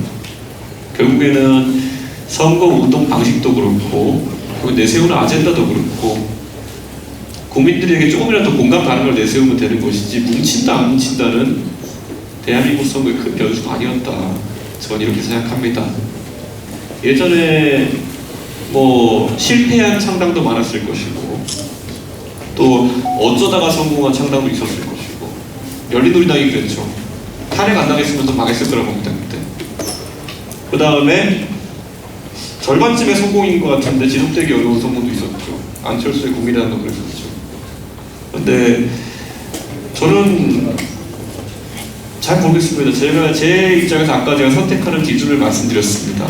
결국에는 선거 운동 방식도 그렇고 그리고 내세우는 아젠다도 그렇고 국민들에게 조금이라도 공감 가는 걸 내세우면 되는 것이지 뭉친다 안 뭉친다는 대한민국 선거의 큰 변수가 아니었다. 저는 이렇게 생각합니다. 예전에 실패한 창당도 많았을 것이고 또 어쩌다가 성공한 창당도 있었을 것이고 열린우리당이 그랬죠. 탄핵 안 당했으면 더 망했을 거라고 봅니다. 그때. 그 다음에 절반쯤의 성공인 것 같은데 지속되기 어려운 성공도 있었죠. 안철수의 국민의당도 그랬었죠. 근데 저는 잘 모르겠습니다. 제가 제 입장에서 아까 제가 선택하는 기준을 말씀드렸습니다.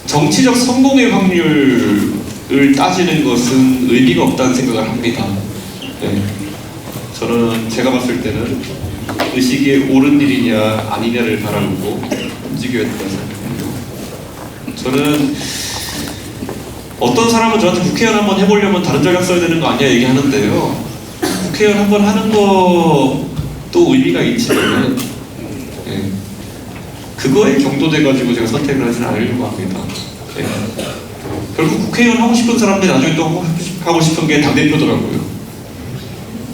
정치적 성공의 확률을 따지는 것은 의미가 없다는 생각을 합니다. 네. 저는 제가 봤을 때는 그 시기에 옳은 일이냐 아니냐를 바라보고 움직여야 된다고 생각합니다. 저는 어떤 사람은 저한테 국회의원 한번 해보려면 다른 전략 써야 되는 거 아니야 얘기하는데요. 국회의원 한번 하는 것도 의미가 있지만 그거에 경도돼가지고 제가 선택을 하지는 않으려고 합니다. 네. 결국 국회의원 하고 싶은 사람들이 나중에 또 하고 싶은 게 당대표더라고요.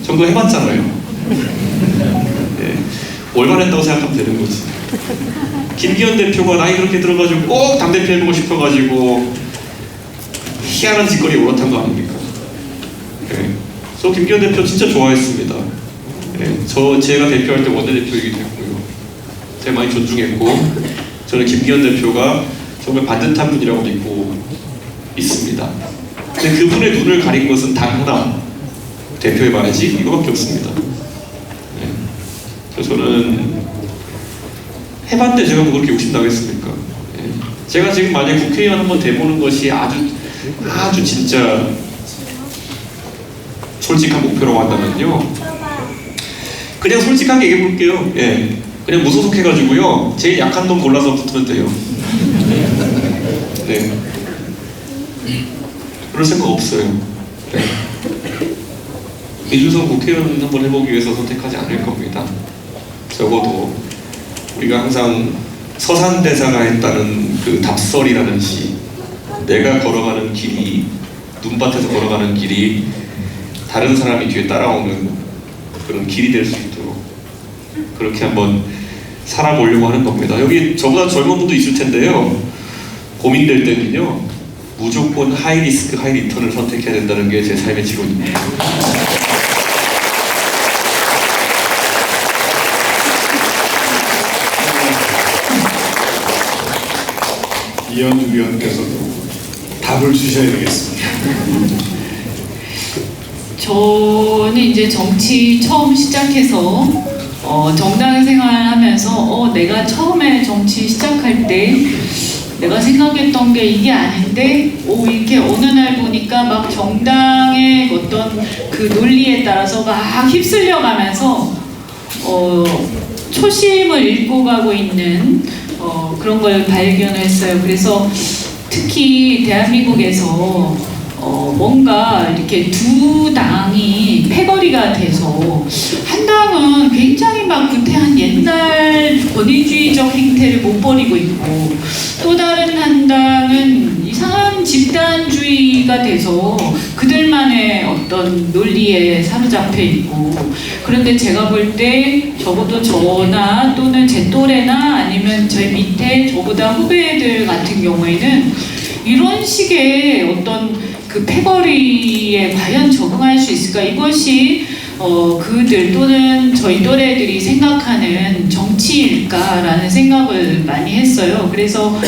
전 그거 해봤잖아요. 네. 올바랬다고 생각하면 되는 거지. 김기현 대표가 나이 그렇게 들어가지고 꼭 당대표 해보고 싶어가지고 희한한 짓거리에 올라탄 거 아닙니까? 네. 저 김기현 대표 진짜 좋아했습니다. 네. 제가 대표할 때 원내대표이기도 했고요. 제가 많이 존중했고 저는 김기현 대표가 정말 반듯한 분이라고 믿고 있습니다. 근데 그분의 눈을 가린 것은 단 하나, 대표의 말이지 이거밖에 없습니다. 네. 그래서 저는 해봤는데 제가 뭐 그렇게 욕심나겠습니까? 제가 지금 만약 국회의원 한번 돼보는 것이 아주 진짜 솔직한 목표라고 한다면요. 그냥 솔직하게 얘기해 볼게요. 예. 그냥 무소속 해가지고요. 제일 약한 놈 골라서 붙으면 돼요. 네. 그럴 생각 없어요. 네. 이준석 국회의원 한번 해보기 위해서 선택하지 않을 겁니다. 적어도 우리가 항상 서산대사가 했다는 그 답설이라는 시, 내가 걸어가는 길이, 눈밭에서 걸어가는 길이 다른 사람이 뒤에 따라오는 그런 길이 될 수 있도록 그렇게 한번 살아보려고 하는 겁니다. 여기 저보다 젊은 분도 있을 텐데요. 고민될 때는요, 무조건 하이 리스크 하이 리턴을 선택해야 된다는 게 제 삶의 지론입니다. 이현주 위원께서도 답을 주셔야 되겠습니다. 저는 이제 정치 처음 시작해서 정당 생활하면서 내가 처음에 정치 시작할 때 내가 생각했던 게 이게 아닌데 이렇게 어느 날 보니까 막 정당의 어떤 그 논리에 따라서 막 휩쓸려 가면서 초심을 잃고 가고 있는 그런 걸 발견했어요. 그래서 특히 대한민국에서 뭔가 이렇게 두 당이 패거리가 돼서 한 당은 굉장히 막 구태한 옛날 권위주의적 행태를 못 버리고 있고 또 다른 한 당은 이상한 집단주의가 돼서 그들만의 어떤 논리에 사로잡혀 있고 그런데 제가 볼 때 적어도 저나 또는 제 또래나 아니면 저희 밑에 저보다 후배들 같은 경우에는 이런 식의 어떤 그 패거리에 과연 적응할 수 있을까? 이것이 그들 또는 저희 또래들이 생각하는 정치일까라는 생각을 많이 했어요. 그래서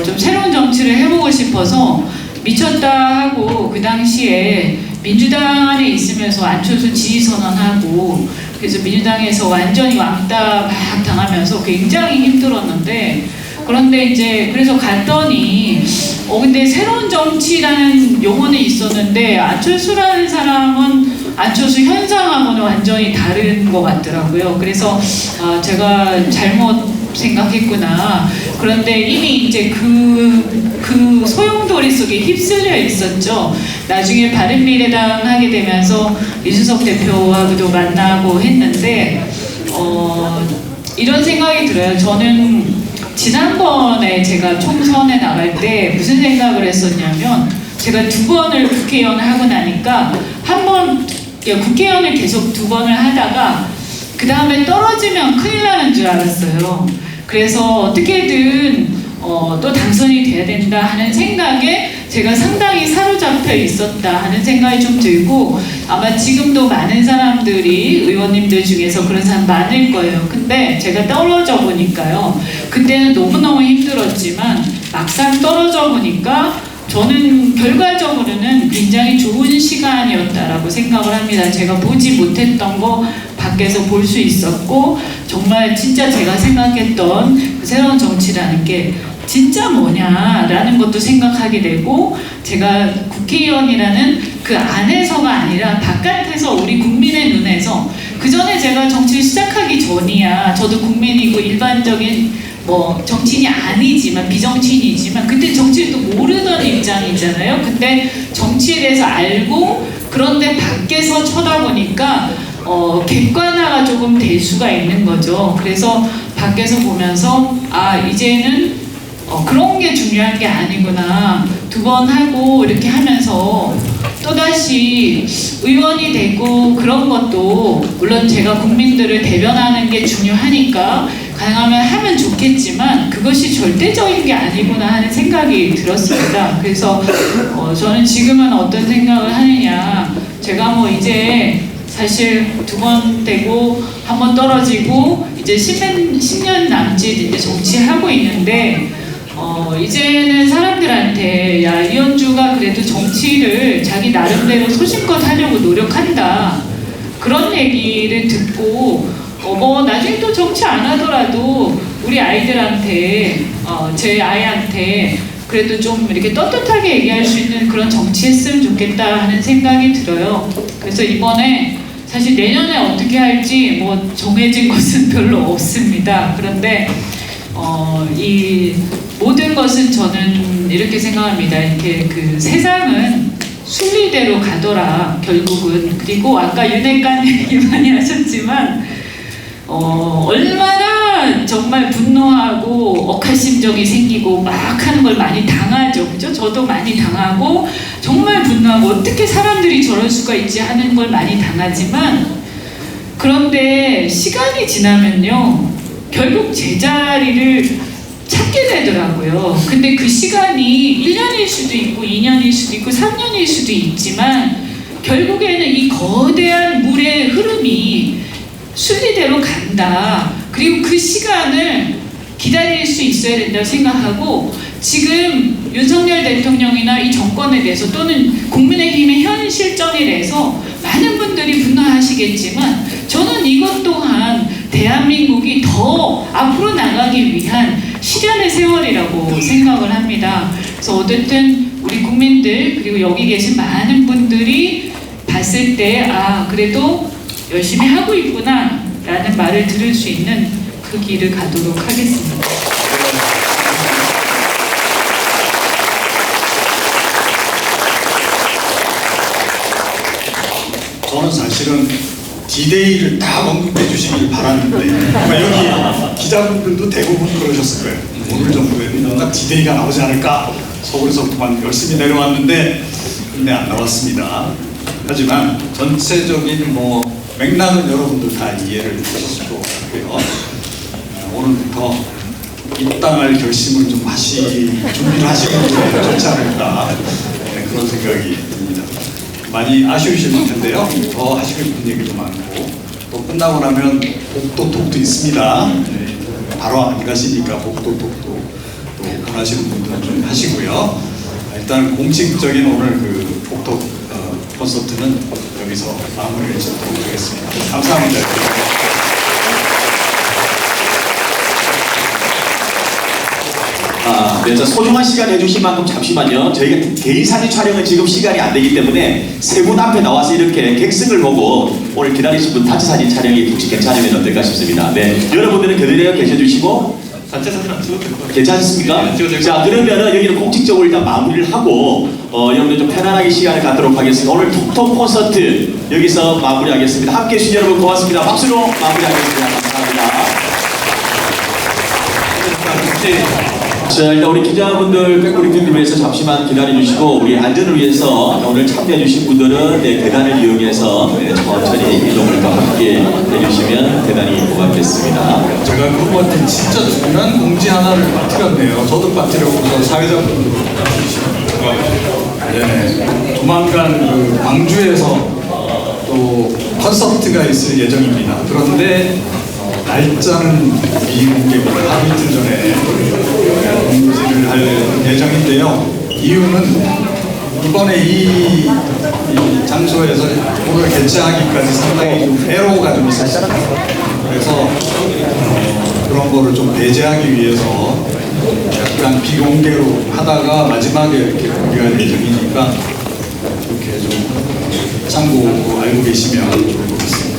좀 새로운 정치를 해보고 싶어서 미쳤다 하고 그 당시에 민주당 안에 있으면서 안철수 지지선언하고 그래서 민주당에서 완전히 왕따 막 당하면서 굉장히 힘들었는데 그런데 이제 그래서 갔더니 근데 새로운 정치라는 용어는 있었는데 안철수라는 사람은 안철수 현상하고는 완전히 다른 것 같더라고요. 그래서 제가 잘못 생각했구나. 그런데 이미 이제 그 소용돌이 속에 휩쓸려 있었죠. 나중에 바른미래당 하게 되면서 이준석 대표하고도 만나고 했는데 이런 생각이 들어요. 저는 지난번에 제가 총선에 나갈 때 무슨 생각을 했었냐면 제가 2번을 국회의원을 하고 나니까 한 번 국회의원을 계속 2번을 하다가 그 다음에 떨어지면 큰일 나는 줄 알았어요. 그래서 어떻게든 또 당선이 돼야 된다 하는 생각에 제가 상당히 사로잡혀 있었다 하는 생각이 좀 들고 아마 지금도 많은 사람들이 의원님들 중에서 그런 사람 많을 거예요. 근데 제가 떨어져 보니까요. 그때는 너무너무 힘들었지만 막상 떨어져 보니까 저는 결과적으로는 굉장히 좋은 시간이었다라고 생각을 합니다. 제가 보지 못했던 거 밖에서 볼 수 있었고 정말 진짜 제가 생각했던 그 새로운 정치라는 게 진짜 뭐냐라는 것도 생각하게 되고 제가 국회의원이라는 그 안에서가 아니라 바깥에서 우리 국민의 눈에서 그 전에 제가 정치를 시작하기 전이야 저도 국민이고 일반적인 정치인이 아니지만 비정치인이지만 그때 정치를 또 모르던 입장이잖아요. 근데 정치에 대해서 알고 그런데 밖에서 쳐다보니까 객관화가 조금 될 수가 있는 거죠. 그래서 밖에서 보면서 이제는 그런 게 중요한 게 아니구나. 2번 하고 이렇게 하면서 또다시 의원이 되고 그런 것도 물론 제가 국민들을 대변하는 게 중요하니까 가능하면 하면 좋겠지만 그것이 절대적인 게 아니구나 하는 생각이 들었습니다. 그래서 저는 지금은 어떤 생각을 하느냐 제가 이제 사실 2번 되고 1번 떨어지고 이제 10년 남짓 이제 정치하고 있는데 이제는 사람들한테 야 이현주가 그래도 정치를 자기 나름대로 소신껏 하려고 노력한다 그런 얘기를 듣고 뭐 나중에 또 정치 안 하더라도 우리 아이들한테 제 아이한테 그래도 좀 이렇게 떳떳하게 얘기할 수 있는 그런 정치했으면 좋겠다 하는 생각이 들어요. 그래서 이번에 사실 내년에 어떻게 할지 뭐 정해진 것은 별로 없습니다. 그런데 이 모든 것은 저는 이렇게 생각합니다. 이렇게 그 세상은 순리대로 가더라 결국은. 그리고 아까 윤핵관 얘기 많이 하셨지만 얼마나 정말 분노하고 억하심정이 생기고 막 하는 걸 많이 당하죠. 그죠? 저도 많이 당하고 정말 분노하고 어떻게 사람들이 저럴 수가 있지 하는 걸 많이 당하지만 그런데 시간이 지나면요. 결국 제자리를 찾게 되더라고요. 근데 그 시간이 1년일 수도 있고 2년일 수도 있고 3년일 수도 있지만 결국에는 이 거대한 물의 흐름이 순리대로 간다. 그리고 그 시간을 기다릴 수 있어야 된다고 생각하고 지금 윤석열 대통령이나 이 정권에 대해서 또는 국민의힘의 현 실정에 대해서 많은 분들이 분노하시겠지만 저는 이것 또한 대한민국이 더 앞으로 나가기 위한 시련의 세월이라고 생각을 합니다. 그래서 어쨌든 우리 국민들 그리고 여기 계신 많은 분들이 봤을 때 그래도 열심히 하고 있구나 라는 말을 들을 수 있는 그 길을 가도록 하겠습니다. 저는 사실은 D-Day를 다 언급해 주시길 바랐는데 아마 여기 기자분들도 대부분 그러셨을 거예요. 오늘 정도에는 뭔가 D-Day가 나오지 않을까 서울에서부터만 열심히 내려왔는데 근데 안 나왔습니다. 하지만 전체적인 맥락은 여러분들 다 이해를 하실 것 같고요. 오늘부터 입당할 결심을 좀 준비를 하시는 게 좋지 않을까 그런 생각이 듭니다. 많이 아쉬우실 텐데요. 더 하시고 싶은 얘기도 많고 또 끝나고 나면 복도톡도 있습니다. 바로 안 가시니까 복도톡도 또 원하시는 분들은 좀 하시고요. 일단 공식적인 오늘 그 복톡 콘서트는 여기서 마무리를 짓도록 하겠습니다. 감사합니다. 네, 저 소중한 시간 해주신 만큼 잠시만요. 저희가 개인 사진 촬영은 지금 시간이 안 되기 때문에 세 분 앞에 나와서 이렇게 객석을 보고 오늘 기다리신 분 단체 사진 촬영이 혹시 괜찮으면 어떨까 싶습니다. 네, 여러분들은 그대로 계셔주시고 단체 사진 안 찍어도 될 것 같아요. 괜찮습니까? 네, 찍어도 자, 그러면은 여기는 공식적으로 일단 마무리를 하고 여러분들 좀 편안하게 시간을 갖도록 하겠습니다. 오늘 톡톡 콘서트 여기서 마무리하겠습니다. 함께 해주신 여러분 고맙습니다. 박수로 마무리하겠습니다. 감사합니다. 자, 일단 우리 기자분들 백브리핑을 위해서 잠시만 기다려주시고 우리 안전을 위해서 오늘 참여해주신 분들은 계단을 이용해서 천천히 이동을과 함께 해주시면 대단히 고맙겠습니다. 제가 그분한테 진짜 중요한 공지 하나를 빠뜨렸네요. 저도 빠뜨렸고 사회자분들도 네, 조만간 그 광주에서 또 콘서트가 있을 예정입니다. 그런데 날짜는 미공개입니다. 하루 이틀 전에 공지를 할 예정인데요. 이유는 이번에 이 장소에서 오늘 개최하기까지 상당히 좀 애로가 좀 있었습니다. 그래서 그런 거를 좀 배제하기 위해서 약간 비공개로 하다가 마지막에 이렇게 공개할 예정이니까 이렇게 좀 참고 알고 계시면 좋을 것 같습니다.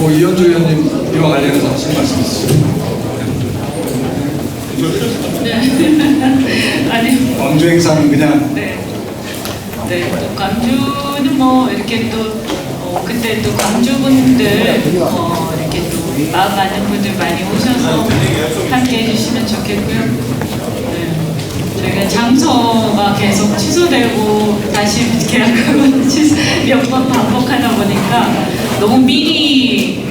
이현주 의원님 이와 관련해서 하신 말씀 있으시죠? 네. 아니. 광주 행사는 그냥 네. 또 광주는 뭐 이렇게 또 그때 또 광주분들 이렇게 또 마음 맞는 분들 많이 오셔서 함께 해주시면 좋겠고요. 네. 저희가 장소가 계속 취소되고 다시 계약하고 몇 번 반복하다 보니까 너무 미리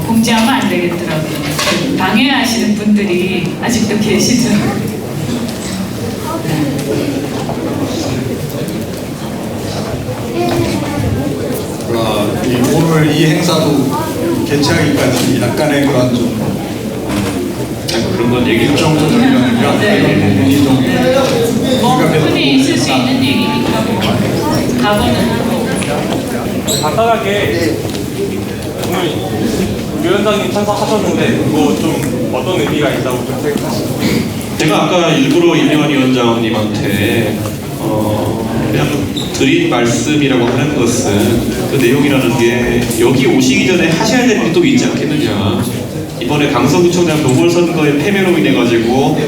공지하면 안 되겠더라고요. 방해하시는 분들이 아직도 계시더라고요. 오늘 이 행사도 개최하기까지 약간의 그런 좀 그런 건 얘기 좀 일정 조정이라든가 이런 부분이 좀 흔히 있을 수 있는 얘기니까 뭐 각오는 하고 간단하게 오늘 위원장님 참석하셨는데 그거 좀 어떤 의미가 있다고 좀 생각하시나요? 제가 아까 일부러 임요한 위원장님한테 그냥 드린 말씀이라고 하는 것은 그 내용이라는 게 여기 오시기 전에 하셔야 될 일이 또 있지 않겠느냐. 이번에 강서구청장 보궐선거의 패배로 인해 가지고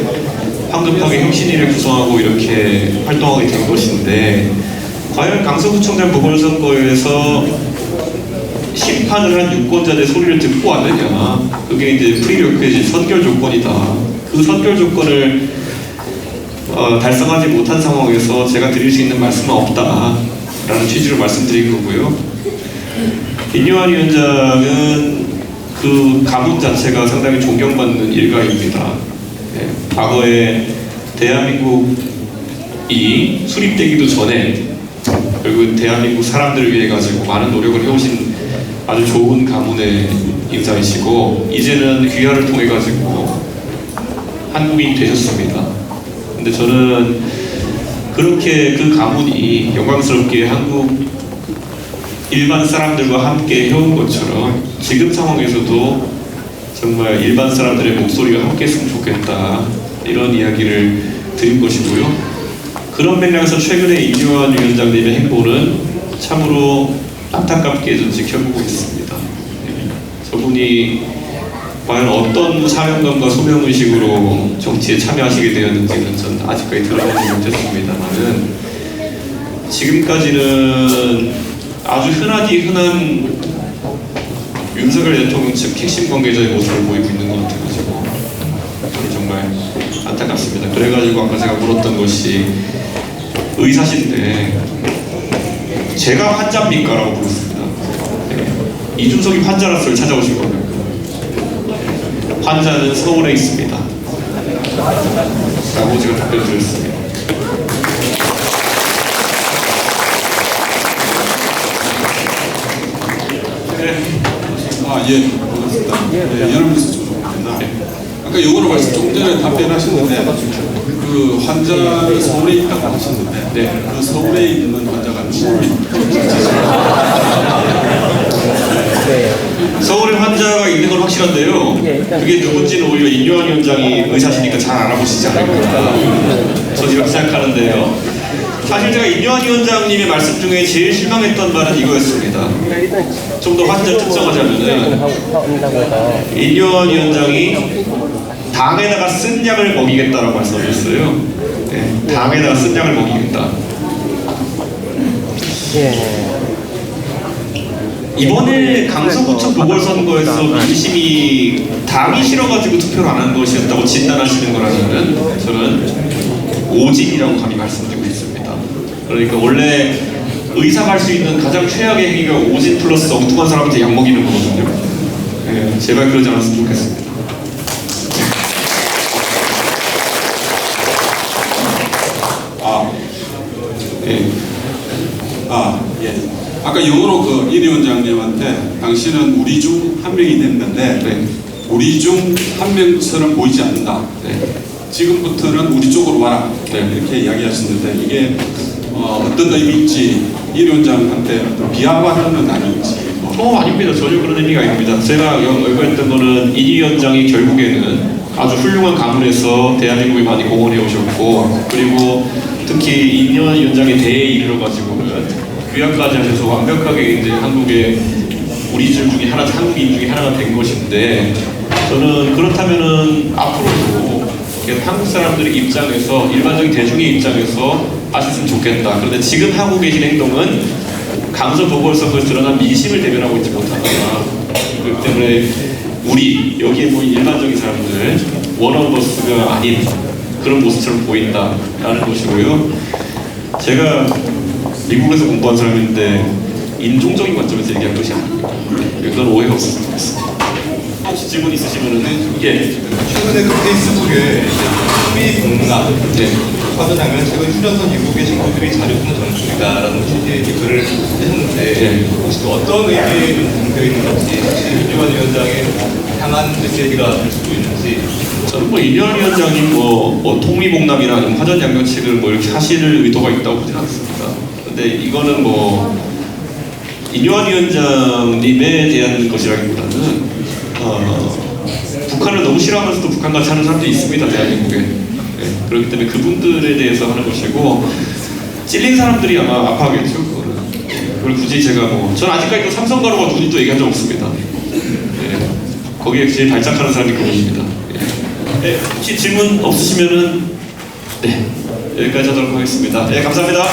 황급하게 혁신위를 구성하고 이렇게 활동하게 된 것인데 과연 강서구청장 보궐선거에서 심판을 한 유권자들의 소리를 듣고 왔느냐. 그게 이제 프리레퀴지 선결 조건이다. 그 선결 조건을 달성하지 못한 상황에서 제가 드릴 수 있는 말씀은 없다라는 취지로 말씀드린 거고요. 임요한 위원장은 그 가문 자체가 상당히 존경받는 일가입니다. 네, 과거에 대한민국이 수립되기도 전에 결국 대한민국 사람들을 위해 가지고 많은 노력을 해오신 아주 좋은 가문의 인사이시고 이제는 귀화를 통해 가지고 한국인이 되셨습니다. 근데 저는 그렇게 그 가문이 영광스럽게 한국 일반 사람들과 함께 해온 것처럼 지금 상황에서도 정말 일반 사람들의 목소리가 함께 했으면 좋겠다 이런 이야기를 드린 것이고요. 그런 맥락에서 최근에 임요한 위원장님의 행보는 참으로 안타깝게 좀 지켜보고 있습니다. 저분이 과연 어떤 사명감과 소명의식으로 정치에 참여하시게 되었는지는 전 아직까지 들어보지 못했습니다만은 지금까지는 아주 흔한 윤석열 대통령 측 핵심 관계자의 모습을 보이고 있는 것 같아가지고 정말 안타깝습니다. 그래가지고 아까 제가 물었던 것이 의사신데 제가 환자입니까? 라고 물었습니다. 네. 이준석이 환자로서 찾아오신 겁니까? 환자는 서울에 있습니다. 라고 제가 답변 드렸습니다. 예, 반갑습니다. 연합뉴스 조정입니다. 아까 영어로 말씀 조금 전에 답변하셨는데 그 환자를 서울에 있다고 하셨는데 그 서울에 있는 환자가 누구입니까? 서울에 환자가 있는 건 확실한데요. 그게 누군지는 오히려 임요한 위원장이 의사시니까 잘 알아보시지 않을까. 저는 이렇게 생각하는데요. 사실 제가 임요한 위원장님의 말씀 중에 제일 실망했던 말은 이거였습니다. 좀 더 환자를 특정하자면은 임요한 위원장이 당에다가 쓴 약을 먹이겠다라고 말씀하셨어요. 네, 당에다가 쓴 약을 먹이겠다. 이번에 강서구청 보궐선거에서 민심이 당이 싫어가지고 투표를 안 한 것이었다고 진단하시는 거라면은 저는 오진이라고 감히 말씀드리고 있습니다. 그러니까 원래 의사가 할 수 있는 가장 최악의 행위가 오진 플러스 엉뚱한 사람한테 약 먹이는 거거든요. 네, 제발 그러지 않았으면 좋겠습니다. 아까 영어로 그 이 위원장님한테 당신은 우리 중 한 명이 됐는데 우리 중 한 명처럼 보이지 않는다. 지금부터는 우리 쪽으로 와라. 이렇게 이야기하셨는데 이게 어떤 의미인지 이 위원장한테 비하하는 아닌지. 아닙니다. 전혀 그런 의미가 아닙니다. 제가 열거했던 거는 이 위원장이 결국에는 아주 훌륭한 가문에서 대한민국에 많이 공헌해 오셨고 그리고 특히 임요한 위원장의 대에 이르러가지고는 귀화까지 하셔서 완벽하게 이제 한국의 우리들 중에 하나, 한국인 중에 하나가 된 것인데 저는 그렇다면은 앞으로도 한국 사람들의 입장에서 일반적인 대중의 입장에서 하셨으면 좋겠다. 그런데 지금 하고 계신 행동은 강서 보궐선거에서 드러난 민심을 대변하고 있지 못하다. 그렇기 때문에 우리 여기에 모인 일반적인 사람들 원어버스가 아닌 그런 모습처럼 보인다라는 것이고요. 제가 미국에서 공부한 사람인데 인종적인 관점에서 얘기한 것이 아닙니다. 그건 오해가 없었으면 좋겠습니다. 혹시 질문 있으시면은 최근에 그 페이스북에 토미봉남 화도 장면 최근 휴전선 미국의 친구들이 자료보는 전술이다라는 취지의 글을 했는데 혹시 또 어떤 의미에 담겨 있는 건지 임요한 위원장의 향한 메시지가 될 수도 있는지. 저는 임요한 위원장이 통미봉남이나 아니면 화전양면책을 이렇게 하실 의도가 있다고 보진 않습니다. 근데 이거는 임요한 위원장님에 대한 것이라기보다는 북한을 너무 싫어하면서도 북한 같이 하는 사람들이 있습니다, 대한민국에. 예, 그렇기 때문에 그분들에 대해서 하는 것이고, 찔린 사람들이 아마 아파하겠죠, 그거를. 그걸 굳이 제가 전 아직까지도 삼성가루가 누군지 또 얘기한 적 없습니다. 예, 거기에 제일 발작하는 사람이 그분입니다. 예, 혹시 질문 없으시면은, 네, 여기까지 하도록 하겠습니다. 네, 감사합니다.